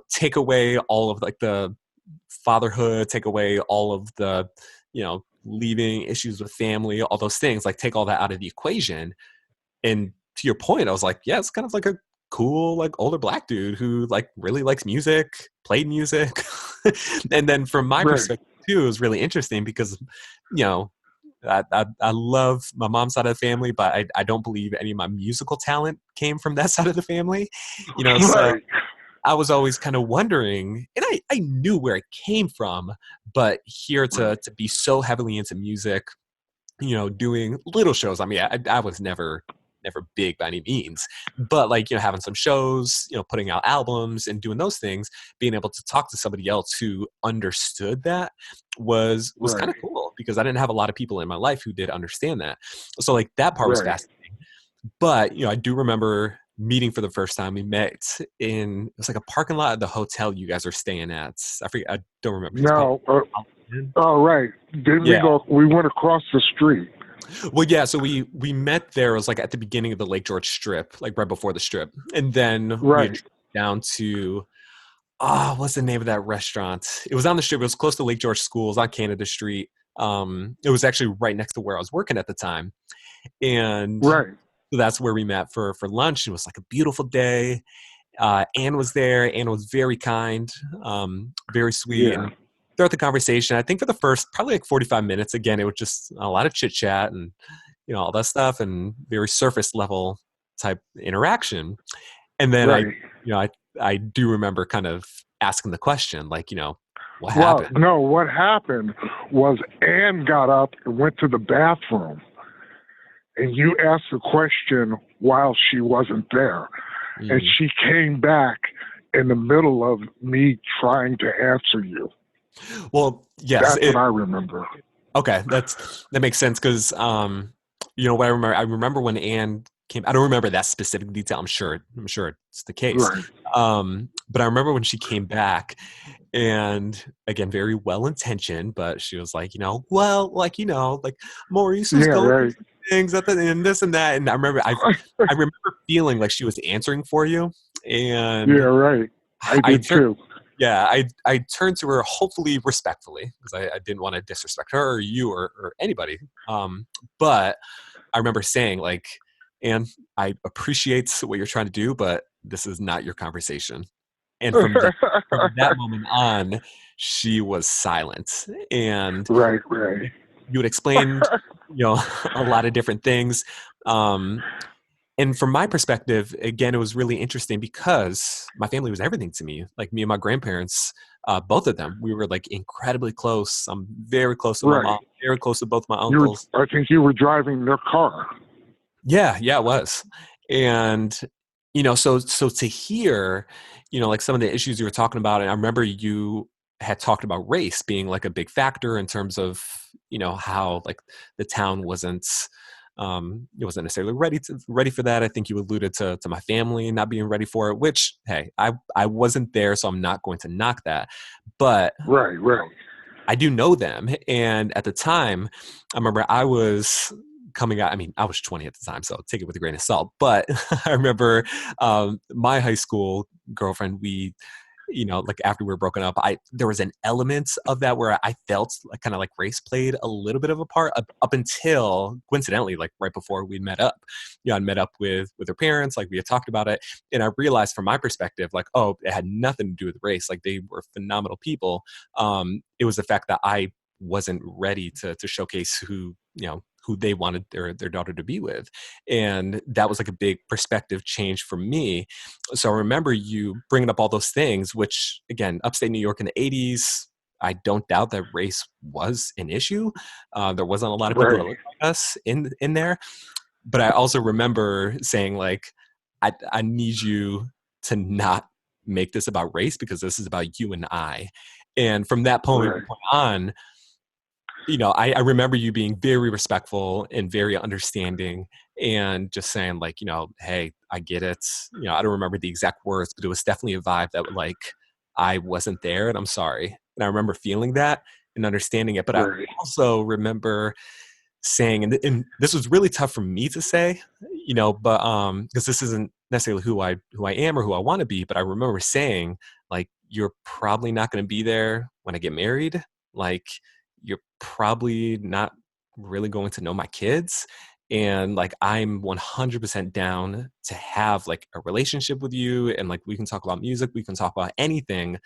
take away all of like the fatherhood, take away all of the leaving issues with family, all those things, like take all that out of the equation. And to your point, I was like, yeah, it's kind of like a cool, like older black dude who like really likes music, played music. And then from my Right. perspective too, it was really interesting because, I love my mom's side of the family, but I don't believe any of my musical talent came from that side of the family, so Right. I was always kind of wondering, and I knew where it came from, but here to be so heavily into music, doing little shows. I mean, I was never big by any means, but like, having some shows, putting out albums and doing those things, being able to talk to somebody else who understood that was kind Right. of cool because I didn't have a lot of people in my life who did understand that. So like that part was Right. fascinating. But, I do remember meeting for the first time. We met it was like a parking lot of the hotel you guys are staying at. I forget, I don't remember. It's called No. Oh, right. Didn't we Yeah. go? We went across the street. Well, yeah, so we met there. It was like at the beginning of the Lake George Strip, like right before the Strip, and then we had Right. driven down to what's the name of that restaurant? It was on the Strip. It was close to Lake George Schools on Canada Street. It was actually right next to where I was working at the time, and Right. so that's where we met for lunch. It was like a beautiful day. Anne was there. Anne was very kind, very sweet, Yeah. and throughout the conversation, I think for the first probably like 45 minutes, again, it was just a lot of chit chat and all that stuff and very surface level type interaction. And then Right. I do remember kind of asking the question, like, what Well, happened? no. What happened was Anne got up and went to the bathroom, and you asked the question while she wasn't there, and Mm. she came back in the middle of me trying to answer you. Well, yes. That's what I remember. Okay, that makes sense because what I remember when Anne came. I don't remember that specific detail. I'm sure it's the case. Right. But I remember when she came back, and again, very well intentioned, but she was like, well, like like Maurice was Yeah. going through Right. some things at the and this and that, and I remember feeling like she was answering for you, Yeah. and Right. I I did turned too. Yeah, I turned to her, hopefully respectfully, because I didn't want to disrespect her or you or anybody. But I remember saying like, "And I appreciate what you're trying to do, but this is not your conversation." And from that moment on, she was silent. And Right, right. you would explain, a lot of different things. Um, and from my perspective, again, it was really interesting because my family was everything to me. Like me and my grandparents, both of them, we were like incredibly close. I'm very close to my mom, Right. very close to both my You were, uncles. I think you were driving their car. Yeah, it was. And so to hear, like some of the issues you were talking about, and I remember you had talked about race being like a big factor in terms of, how like the town wasn't it wasn't necessarily ready for that. I think you alluded to my family not being ready for it, which hey, I wasn't there, so I'm not going to knock that. But Right, right. I do know them. And at the time, I remember I was coming out. I mean, I was 20 at the time, so take it with a grain of salt. But I remember my high school girlfriend, like after we were broken up, there was an element of that where I felt like kind of like race played a little bit of a part up until coincidentally, like right before we met up. I met up with her parents, like we had talked about it. And I realized from my perspective, like, oh, it had nothing to do with race. Like they were phenomenal people. It was the fact that I wasn't ready to showcase who they wanted their daughter to be with. And that was like a big perspective change for me. So I remember you bringing up all those things, which again, upstate New York in the 80s, I don't doubt that race was an issue. There wasn't a lot of people that Right, looked like us in there. But I also remember saying like, I need you to not make this about race because this is about you and I. And from that point right, on, I remember you being very respectful and very understanding and just saying like, hey, I get it. I don't remember the exact words, but it was definitely a vibe that like, I wasn't there and I'm sorry. And I remember feeling that and understanding it. But I right, also remember saying, and this was really tough for me to say, but because this isn't necessarily who I am or who I want to be, but I remember saying like, you're probably not going to be there when I get married. Like you're probably not really going to know my kids. And like, I'm 100% down to have like a relationship with you. And like, we can talk about music, we can talk about anything.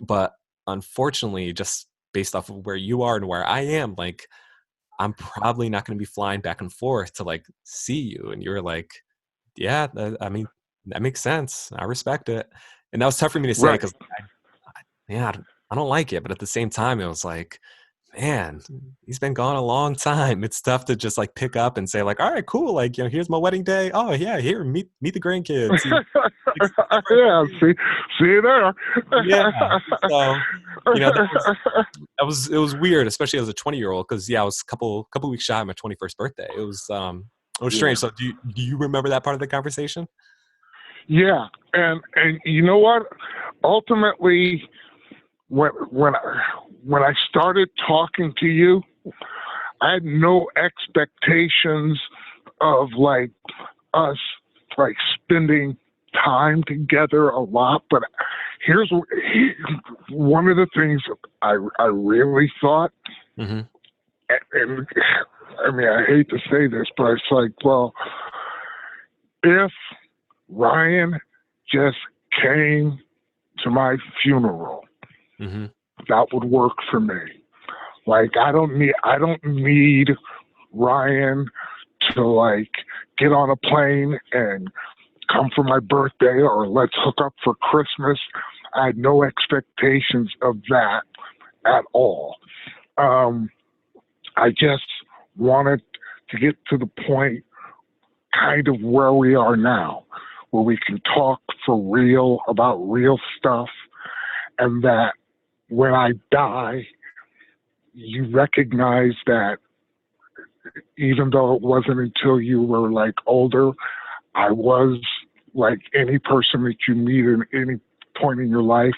But unfortunately, just based off of where you are and where I am, like, I'm probably not going to be flying back and forth to like see you. And you're like, yeah, I mean, that makes sense. I respect it. And that was tough for me to say right. because, yeah, I don't like it. But at the same time, it was like, man, he's been gone a long time. It's tough to just like pick up and say like, all right, cool. Like, here's my wedding day. Oh yeah, here, meet the grandkids. Yeah, see there. Yeah. So, it was weird, especially as a 20-year-old, because yeah, I was a couple weeks shy of my 21st birthday. It was Yeah, strange. So do you remember that part of the conversation? yeah, and you know what? Ultimately, when I started talking to you, I had no expectations of like us like spending time together a lot. But here's one of the things I really thought, Mm-hmm. and I mean I hate to say this, but it's like, well, if Ryan just came to my funeral, Mm-hmm. that would work for me. Like I don't need Ryan to like get on a plane and come for my birthday or let's hook up for Christmas. I had no expectations of that at all. Um, I just wanted to get to the point kind of where we are now, where we can talk for real about real stuff, and that when I die, you recognize that even though it wasn't until you were like older, I was like any person that you meet in any point in your life,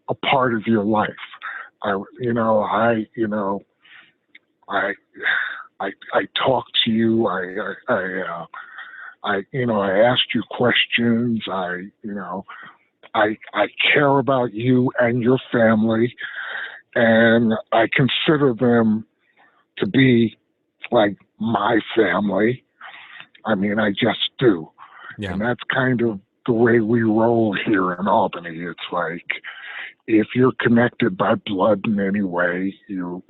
a part of your life. I, you know, I, you know, I, I talked to you. I asked you questions. I care about you and your family, and I consider them to be like my family. I mean, I just do. Yeah. And that's kind of the way we roll here in Albany. It's like, if you're connected by blood in any way, you're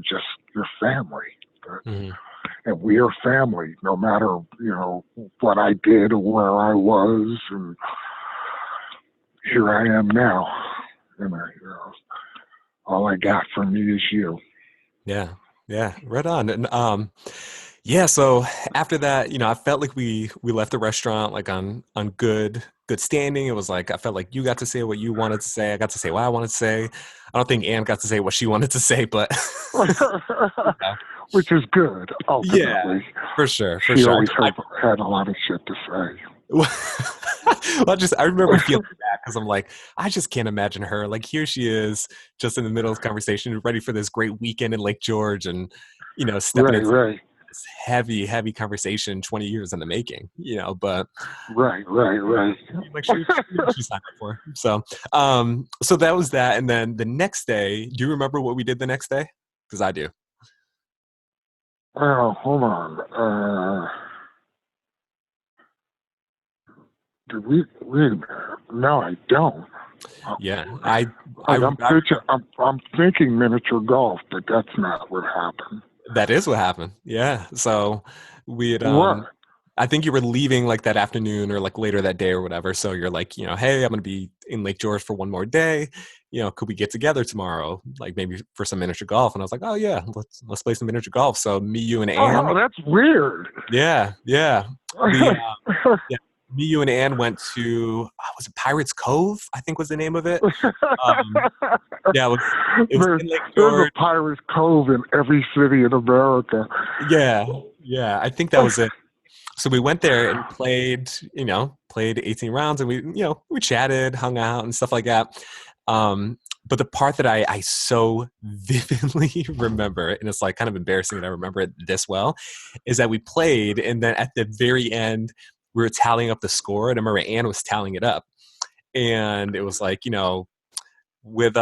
just your family. Mm-hmm. And we are family, no matter, what I did or where I was. And here I am now. And all I got from you is you. Yeah. Yeah. Right on. And yeah, so after that, I felt like we left the restaurant like on good standing. It was like I felt like you got to say what you wanted to say. I got to say what I wanted to say. I don't think Anne got to say what she wanted to say, but yeah. Which is good, Yeah, ultimately. for sure, for She sure. always had a lot of shit to say. Well, I remember feeling bad because I'm like, I just can't imagine her. Like, here she is, just in the middle of conversation, ready for this great weekend in Lake George, and stepping into Right. this heavy, heavy conversation, 20 years in the making. But Right. like she signed up for. So that was that, and then the next day, do you remember what we did the next day? Because I do. Oh, hold on. Did we? Wait a minute. No, I don't. Yeah, Like I'm thinking miniature golf, but that's not what happened. that is what happened. Yeah. So we had What? I think you were leaving like that afternoon or like later that day or whatever. So you're like, hey, I'm gonna be in Lake George for one more day. Could we get together tomorrow? Like maybe for some miniature golf. And I was like, oh yeah, let's play some miniature golf. So me, you, and Anne. Oh, that's weird. Yeah. The yeah, me, you, and Anne went to was it Pirates Cove? I think was the name of it. Yeah, it was in Lake There's George. a Pirates Cove in every city in America. Yeah, I think that was it. So we went there and played 18 rounds, and we chatted, hung out, and stuff like that. But the part that I so vividly remember, and it's like kind of embarrassing that I remember it this well, is that we played, and then at the very end, we were tallying up the score, and I remember Anne was tallying it up, and it was like, with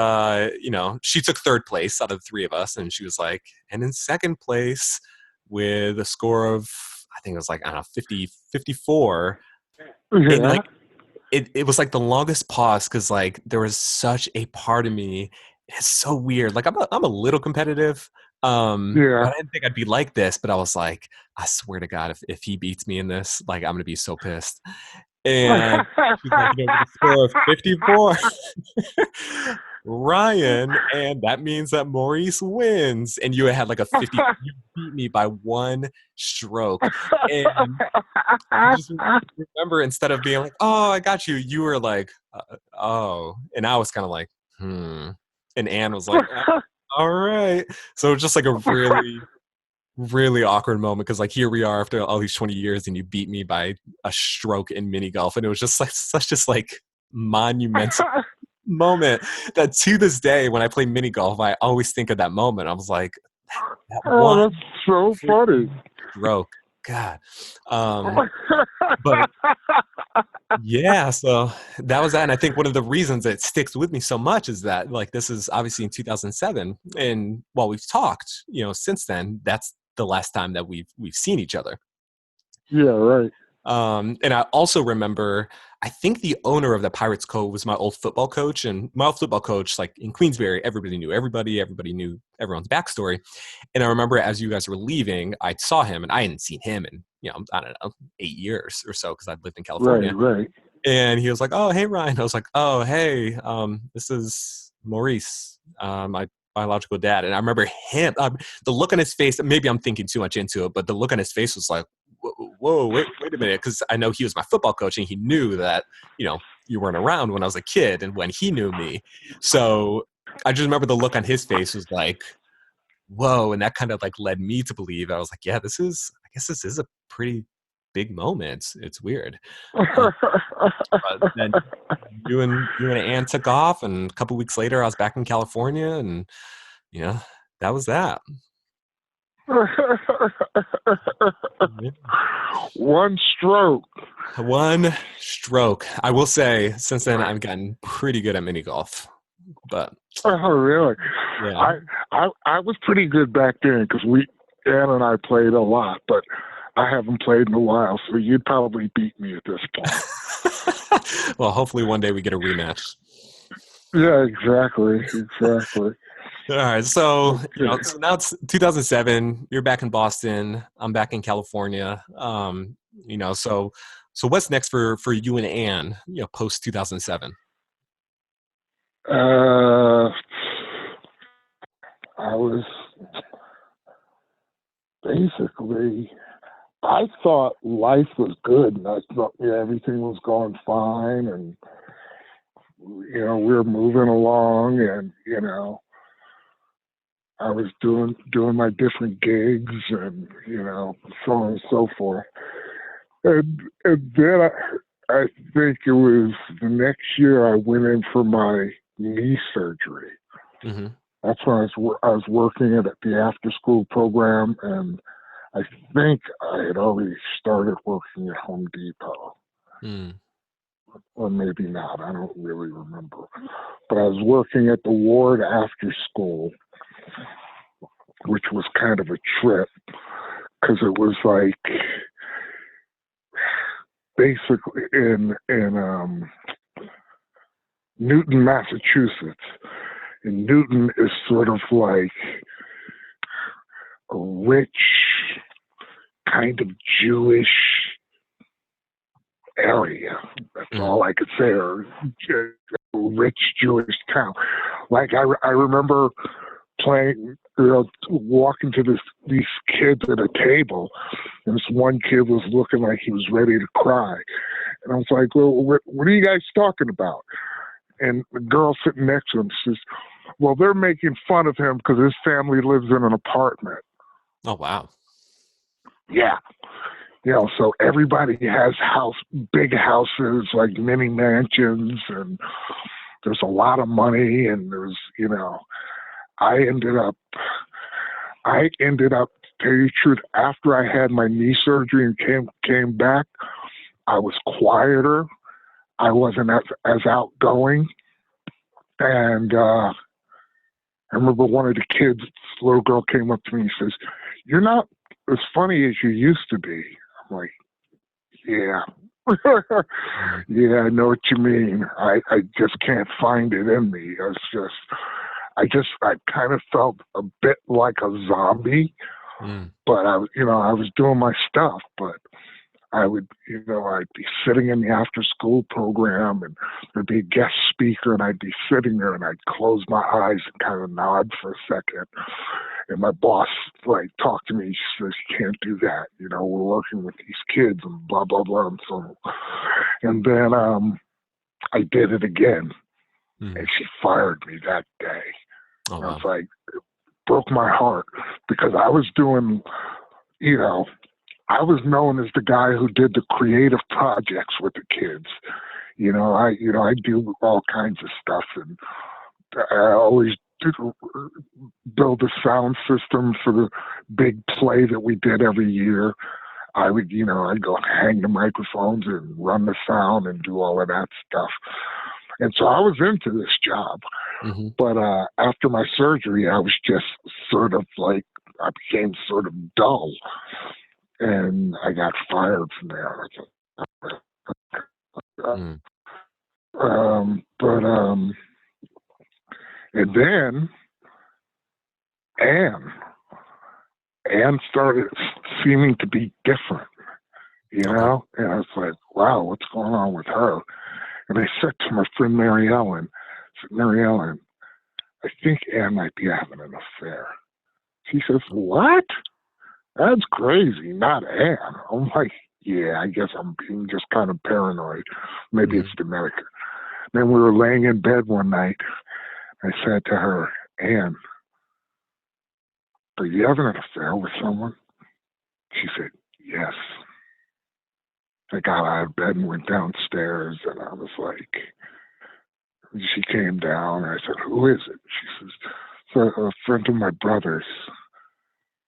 she took third place out of the three of us, and she was like, and in second place with a score of, I think it was like, I don't know, 54. Yeah. And like it was like the longest pause because like there was such a part of me. It's so weird. Like I'm a little competitive. Yeah. But I didn't think I'd be like this, but I was like, I swear to God, if he beats me in this, like I'm gonna be so pissed. And she's like, with a score of 54. Ryan, and that means that Maurice wins. And you had like a 50, you beat me by one stroke. And I just remember, instead of being like, oh, I got you, you were like, oh. And I was kind of like, And Anne was like, all right. So it was just like a really, really awkward moment because like here we are after all these 20 years and you beat me by a stroke in mini golf. And it was just like such just like monumental moment that to this day when I play mini golf, I always think of that moment. I was like, that Oh, one that's so funny. stroke. God. But yeah, so that was that. And I think one of the reasons it sticks with me so much is that like this is obviously in 2007. And while we've talked, since then, that's the last time that we've seen each other. Yeah, right. And I also remember, I think the owner of the Pirates Cove was my old football coach, and my old football coach, like in Queensbury, everybody knew everybody knew everyone's backstory. And I remember as you guys were leaving, I saw him, and I hadn't seen him in, I don't know, 8 years or so because I'd lived in California. Right. And he was like, "Oh, hey, Ryan." I was like, "Oh, hey, this is Maurice, my biological dad." And I remember him, the look on his face. Maybe I'm thinking too much into it, but the look on his face was like, "Whoa, wait a minute," because I know he was my football coach, and he knew that you weren't around when I was a kid, and when he knew me. So I just remember the look on his face was like, "Whoa," and that kind of like led me to believe. I was like, "Yeah, I guess this is a pretty big moment. It's weird." But then you and Ann took off, and a couple weeks later, I was back in California, and that was that. One stroke. One stroke. I will say, since then, I've gotten pretty good at mini golf. But Oh, really? yeah. I was pretty good back then because Ann and I played a lot, but I haven't played in a while, so you'd probably beat me at this point. Well, hopefully one day we get a rematch. Yeah, exactly. All right, so Okay. so now it's 2007. You're back in Boston. I'm back in California. So what's next for you and Anne? Post 2007. Uh, I was basically, I thought life was good, and I thought everything was going fine, and we were moving along, and I was doing my different gigs, and so on and so forth. And then I think it was the next year I went in for my knee surgery. Mm-hmm. That's when I was working at the after school program, and I think I had already started working at Home Depot, Mm. or maybe not. I don't really remember. But I was working at the ward after school, which was kind of a trip because it was like basically in Newton, Massachusetts. And Newton is sort of like a rich, kind of Jewish area. That's Mm. all I could say. Or a rich Jewish town. Like I remember playing, walking to these kids at a table, and this one kid was looking like he was ready to cry, and I was like, "Well, what are you guys talking about?" And the girl sitting next to him says, "Well, they're making fun of him because his family lives in an apartment." Oh wow. Yeah. So everybody has big houses, like mini mansions, and there's a lot of money, and I ended up, to tell you the truth, after I had my knee surgery and came back, I was quieter. I wasn't as outgoing. And I remember one of the kids, this little girl came up to me and says, "You're not as funny as you used to be." I'm like, "Yeah." Mm. Yeah, I know what you mean. I just can't find it in me. I kind of felt a bit like a zombie, Mm. but I was doing my stuff, but I would, I'd be sitting in the after school program, and there'd be a guest speaker, and I'd be sitting there, and I'd close my eyes and kind of nod for a second. And my boss, like, talked to me. She says, "You can't do that. We're working with these kids," and blah, blah, blah. And then I did it again, and Mm. she fired me that day. Oh I was wow. like, it broke my heart because I was doing, I was known as the guy who did the creative projects with the kids. I do all kinds of stuff, and I always did build a sound system for the big play that we did every year. I'd go hang the microphones and run the sound and do all of that stuff. And so I was into this job. Mm-hmm. But after my surgery, I was just sort of like, I became sort of dull. And I got fired from there. Mm. But and then Anne, Anne started seeming to be different, Okay. And I was like, wow, what's going on with her? And I said to my friend Mary Ellen, Mary Ellen, I think Anne might be having an affair. She says, what? That's crazy, not Anne. I'm like, yeah, I guess I'm being just kind of paranoid. Maybe it's Mm-hmm. Jamaica. Then we were laying in bed one night. I said to her, Anne, are you having an affair with someone? She said, yes. I got out of bed and went downstairs, and I was like, she came down, and I said, who is it? She says, it's a friend of my brother's.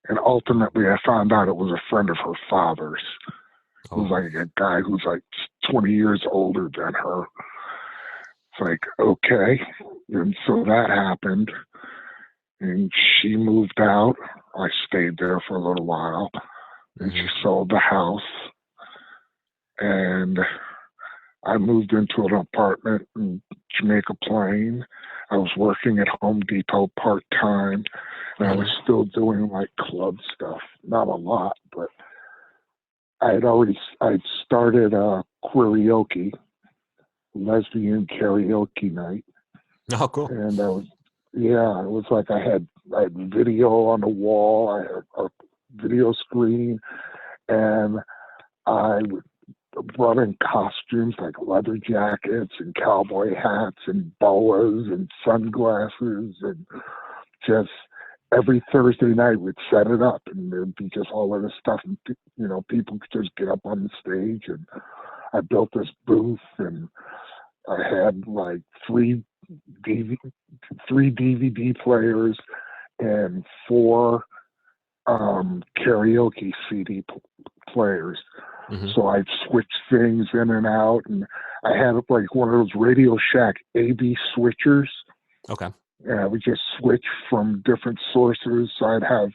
And ultimately, I found out it was a friend of her father's. who's Oh. like a guy who's like 20 years older than her. It's like, okay. And so that happened. And she moved out. I stayed there for a little while. And she Hmm. sold the house. And I moved into an apartment in Jamaica Plain. I was working at Home Depot part time. And I was Hmm. still doing like club stuff. Not a lot, but I'd started karaoke, lesbian karaoke night. Oh, cool. And yeah, it was like I had video on the wall, I had a video screen, and I brought in costumes like leather jackets and cowboy hats and boas and sunglasses, and just every Thursday night we'd set it up, and there'd be just all of this stuff, and people could just get up on the stage, and I built this booth, and I had like DV, three DVD players and four karaoke CD players. Hmm. So I'd switch things in and out, and I had like one of those Radio Shack AB switchers, Okay. and I would just switch from different sources. So I'd have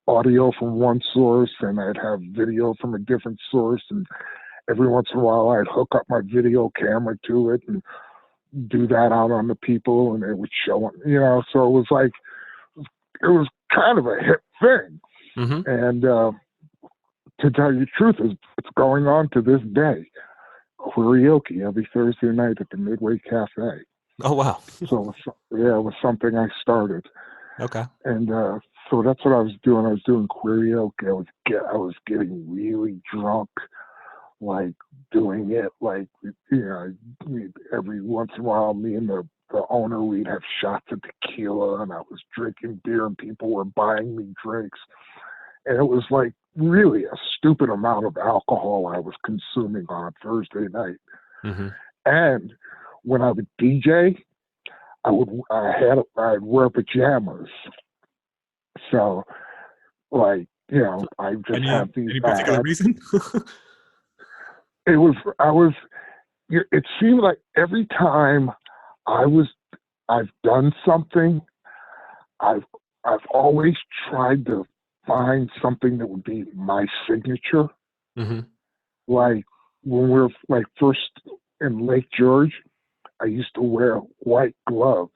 audio from one source, and I'd have video from a different source, and every once in a while I'd hook up my video camera to it and do that out on the people, and it would show them, so it was like, it was kind of a hip thing. Hmm. And to tell you the truth, it's going on to this day. Karaoke every Thursday night at the Midway Cafe. Oh, wow. So yeah, it was something I started. Okay. And so that's what I was doing. I was doing karaoke. I was getting really drunk, like doing it, like, every once in a while, me and the owner, we'd have shots of tequila, and I was drinking beer, and people were buying me drinks, and it was like really a stupid amount of alcohol I was consuming on a Thursday night. Hmm. And when I would DJ, I'd wear pajamas, so like, I just Any have these. any particular reason? It was I was it seemed like every time I was I've done something, I've I've always tried to find something that would be my signature. Hmm. Like when we were like first in Lake George, I used to wear white gloves.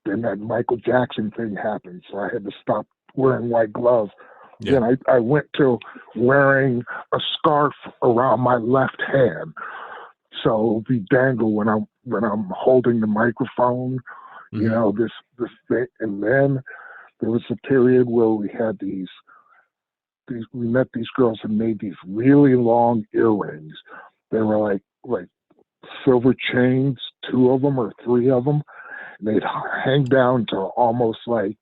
Then that Michael Jackson thing happened, so I had to stop wearing white gloves. Yeah. Then I went to wearing a scarf around my left hand, so it'll be dangle when I'm holding the microphone. Hmm. This thing. And then there was a period where we had these we met these girls and made these really long earrings. They were like silver chains, two of them or three of them, and they'd hang down to almost like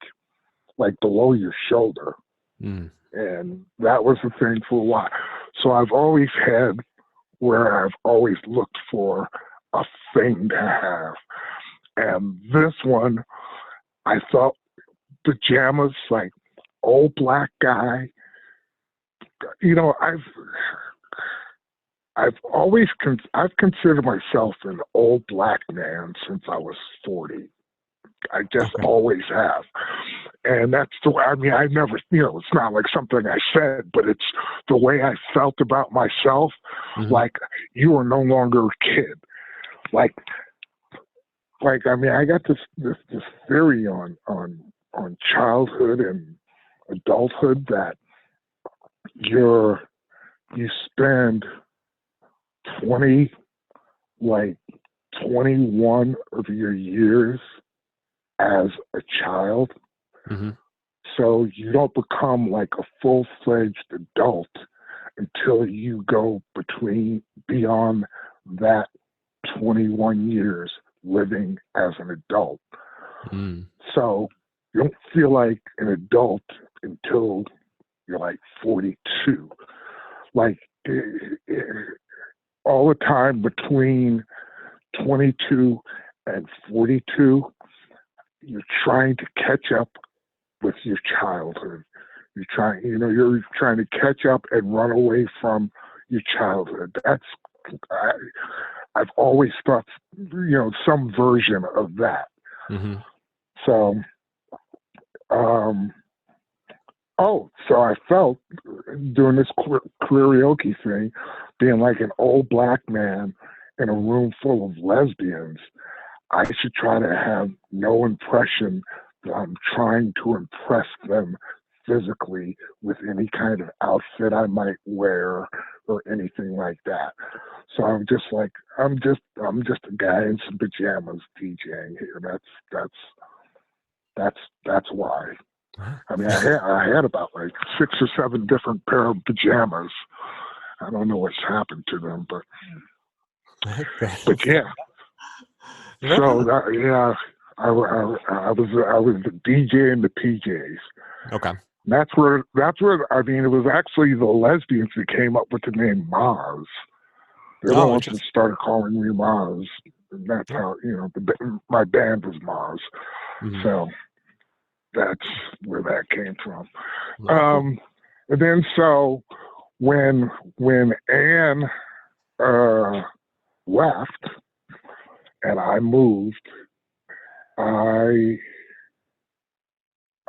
below your shoulder. Mm. And that was the thing for a while. So I've always had where I've always looked for a thing to have. And this one, I thought pajamas, like old black guy. You know, I've considered myself an old black man since I was 40. I just Okay. always have. And that's the way, I mean, I never, it's not like something I said, but it's the way I felt about myself. Hmm. Like, you are no longer a kid. Like, I mean, I got this theory on childhood and adulthood that you spend 20, like 21 of your years as a child. Hmm. So you don't become like a full-fledged adult until you go beyond that 21 years living as an adult. Mm. So you don't feel like an adult until you're like 42. Like all the time between 22 and 42, you're trying to catch up with your childhood. You're trying to catch up and run away from your childhood. I, I've always thought, some version of that. Mm-hmm. So, um, so I felt doing this karaoke thing, being like an old black man in a room full of lesbians, I should try to have no impression that I'm trying to impress them physically with any kind of outfit I might wear or anything like that. So I'm just like, I'm just a guy in some pajamas DJing here. That's why. I mean, I had about like 6 or 7 different pair of pajamas. I don't know what's happened to them, but yeah. So I was the DJ in the PJs. Okay. That's where I mean, it was actually the lesbians that came up with the name Maz. They're the ones that started calling me Maz. And that's how, my band was Maz. Mm-hmm. So that's where that came from. And then so when Anne left and I moved, I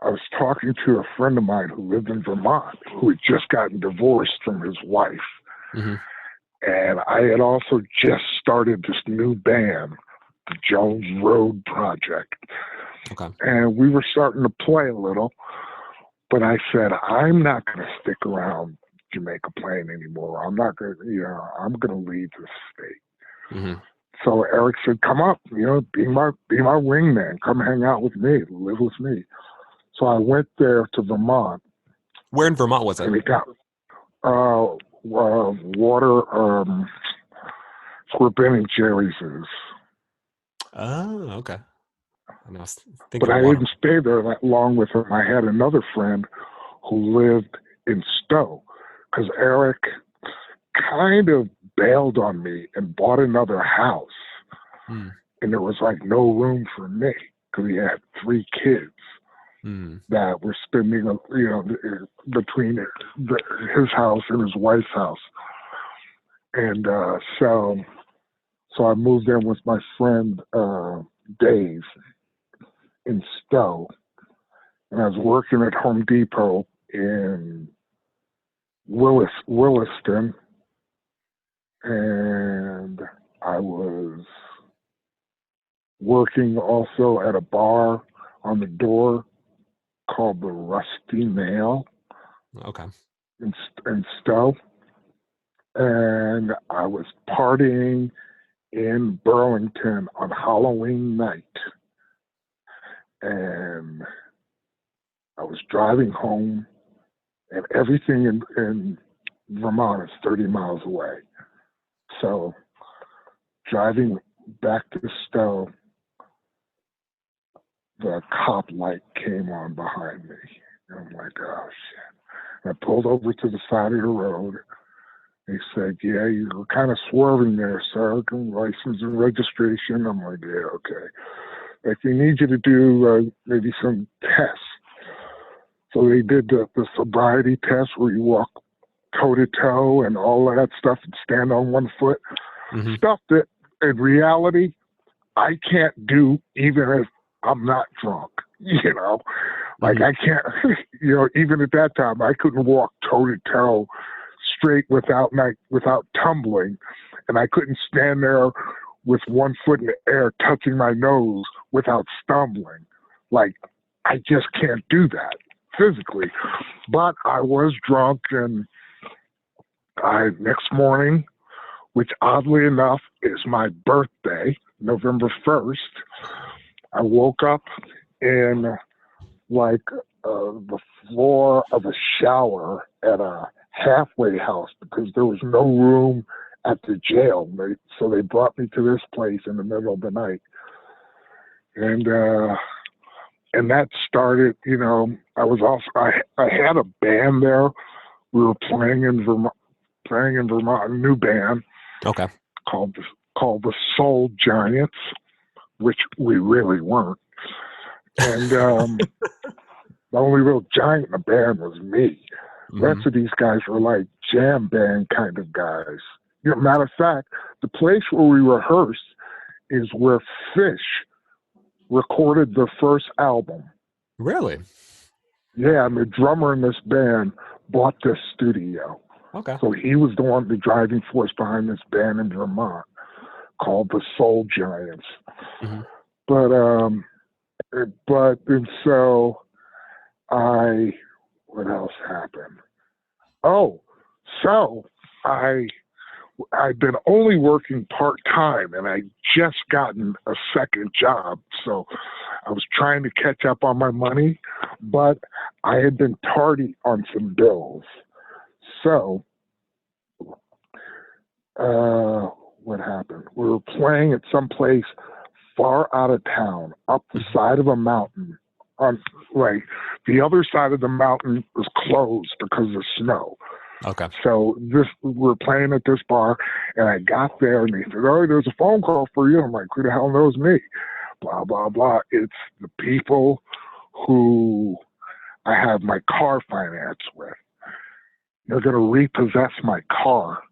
was talking to a friend of mine who lived in Vermont who had just gotten divorced from his wife. Mm-hmm. And I had also just started this new band, the Jones Road Project. Okay. And we were starting to play a little, but I said, I'm not going to stick around Jamaica Plain anymore. I'm not going to, I'm going to leave this state. Mm-hmm. So Eric said, come up, be my wingman. Come hang out with me, live with me. So I went there to Vermont. Where in Vermont was it? And it got water. It's where Ben and Jerry's is. Oh, okay. But I didn't stay there that long with him. I had another friend who lived in Stowe because Eric kind of bailed on me and bought another house. Mm. And there was like no room for me because he had 3 kids. That were spending, between his house and his wife's house. And so I moved in with my friend Dave in Stowe. And I was working at Home Depot in Williston. And I was working also at a bar on the door called the Rusty Nail. Okay. In Stowe. And I was partying in Burlington on Halloween night. And I was driving home, and everything in Vermont is 30 miles away. So driving back to Stowe, the cop light came on behind me. And I'm like, oh, shit. And I pulled over to the side of the road. He said, yeah, you were kind of swerving there, sir. License and registration. I'm like, yeah, okay. Like, they need you to do maybe some tests. So they did the sobriety test where you walk toe-to-toe and all of that stuff and stand on one foot. Mm-hmm. Stuff that, in reality, I can't do even if I'm not drunk, Like, I can't, even at that time, I couldn't walk toe-to-toe straight without tumbling, and I couldn't stand there with one foot in the air touching my nose without stumbling. Like, I just can't do that physically. But I was drunk, and next morning, which oddly enough is my birthday, November 1st, I woke up in the floor of a shower at a halfway house because there was no room at the jail. So they brought me to this place in the middle of the night. And that started, I had a band there. We were playing in Vermont, a new band. Okay. Called the Soul Giants, which we really weren't. And the only real giant in the band was me. The rest of these guys were like jam band kind of guys. Matter of fact, the place where we rehearsed is where Fish recorded their first album. Really? Yeah, and the drummer in this band bought this studio. Okay. So he was the driving force behind this band in Vermont called the Soul Giants. Mm-hmm. And so what else happened? Oh, so I'd been only working part-time, and I'd just gotten a second job. So I was trying to catch up on my money, but I had been tardy on some bills. So what happened? We were playing at some place far out of town, up the side of a mountain. The other side of the mountain was closed because of snow. Okay. So we're playing at this bar, and I got there, and they said, "Oh, there's a phone call for you." I'm like, "Who the hell knows me?" Blah blah blah. It's the people who I have my car finance with. They're going to repossess my car.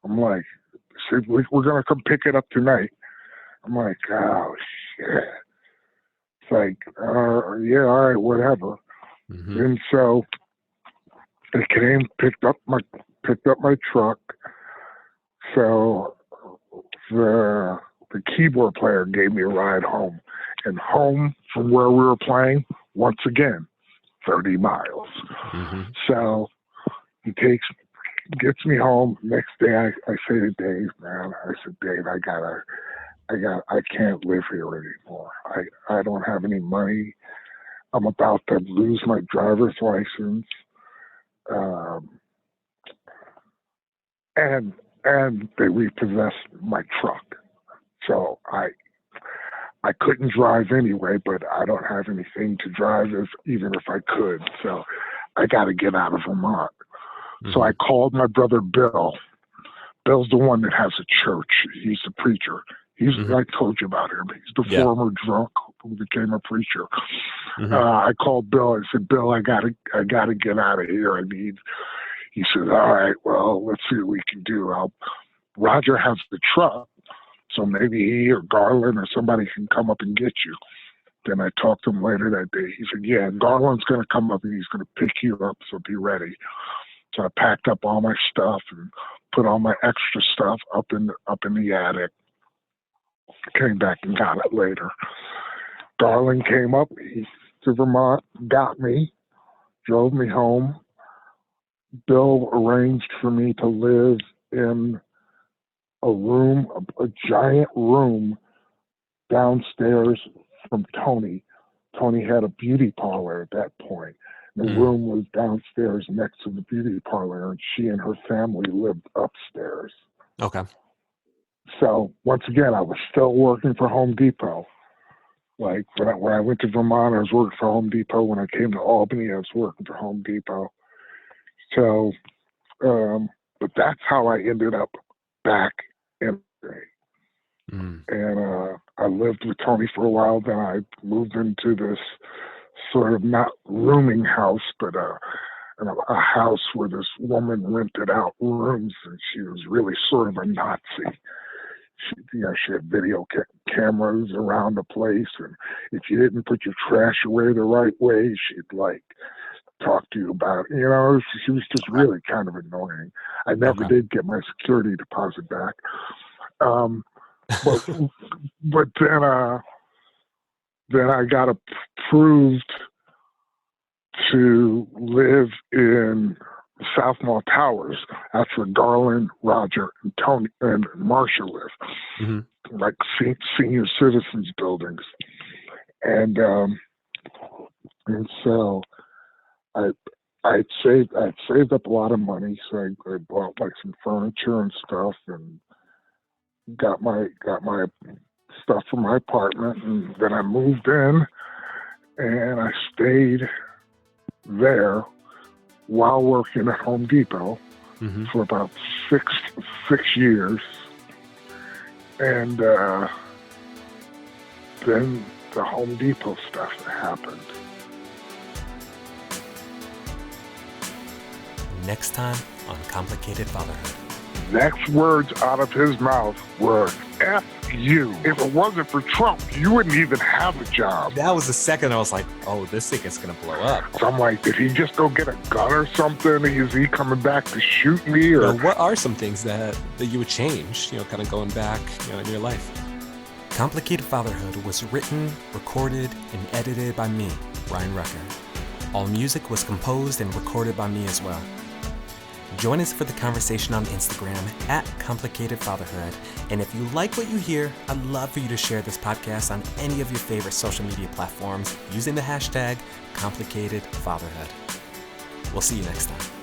I'm like, "We're going to come pick it up tonight." I'm like, "Oh shit!" It's like, yeah, all right, whatever. Mm-hmm. And so they came, picked up my truck. So the keyboard player gave me a ride home, and home from where we were playing, once again, 30 miles. Mm-hmm. So he gets me home. Next day, I say to Dave, man, I said, "Dave, I can't live here anymore. I don't have any money. I'm about to lose my driver's license." And they repossessed my truck. So I couldn't drive anyway, but I don't have anything to drive even if I could. So I got to get out of Vermont. Mm-hmm. So I called my brother Bill. Bill's the one that has a church. He's the preacher. I told you about him. He's the former drunk who became a preacher. Mm-hmm. I called Bill. I said, "Bill, I gotta get out of here. He said, "All right, well, let's see what we can do. Roger has the truck, so maybe he or Garland or somebody can come up and get you." Then I talked to him later that day. He said, "Yeah, Garland's going to come up and he's going to pick you up, so be ready." So I packed up all my stuff and put all my extra stuff up in the attic. Came back and got it later. Garland came up to Vermont, got me, drove me home. Bill arranged for me to live in a room, a giant room downstairs from Tony. Tony had a beauty parlor at that point. The room was downstairs next to the beauty parlor, and she and her family lived upstairs. Okay. So once again, I was still working for Home Depot. Like when I went to Vermont, I was working for Home Depot. When I came to Albany, I was working for Home Depot. So, but that's how I ended up back in LA. And I lived with Tony for a while. Then I moved into this sort of not rooming house, but a house where this woman rented out rooms, and she was really sort of a Nazi. She had video cameras around the place, and if you didn't put your trash away the right way, she'd talk to you about it. She was just really kind of annoying. I never did get my security deposit back. But then I got approved to live in South Mall Towers. That's where Garland, Roger, and Tony and Marcia live, like senior citizens buildings. And so I'd saved up a lot of money, so I bought some furniture and stuff, and got my stuff from my apartment, and then I moved in, and I stayed there while working at Home Depot for about six years, and then the Home Depot stuff happened. next time on Complicated Fatherhood. Next words out of his mouth were, F you. If it wasn't for Trump, you wouldn't even have a job. That was the second I was like, oh, this thing is going to blow up. So I'm like, did he just go get a gun or something? Is he coming back to shoot me? Or what are some things that you would change, kind of going back, in your life? Complicated Fatherhood was written, recorded, and edited by me, Ryan Rucker. All music was composed and recorded by me as well. Join us for the conversation on Instagram @ComplicatedFatherhood. And if you like what you hear, I'd love for you to share this podcast on any of your favorite social media platforms using the hashtag ComplicatedFatherhood. We'll see you next time.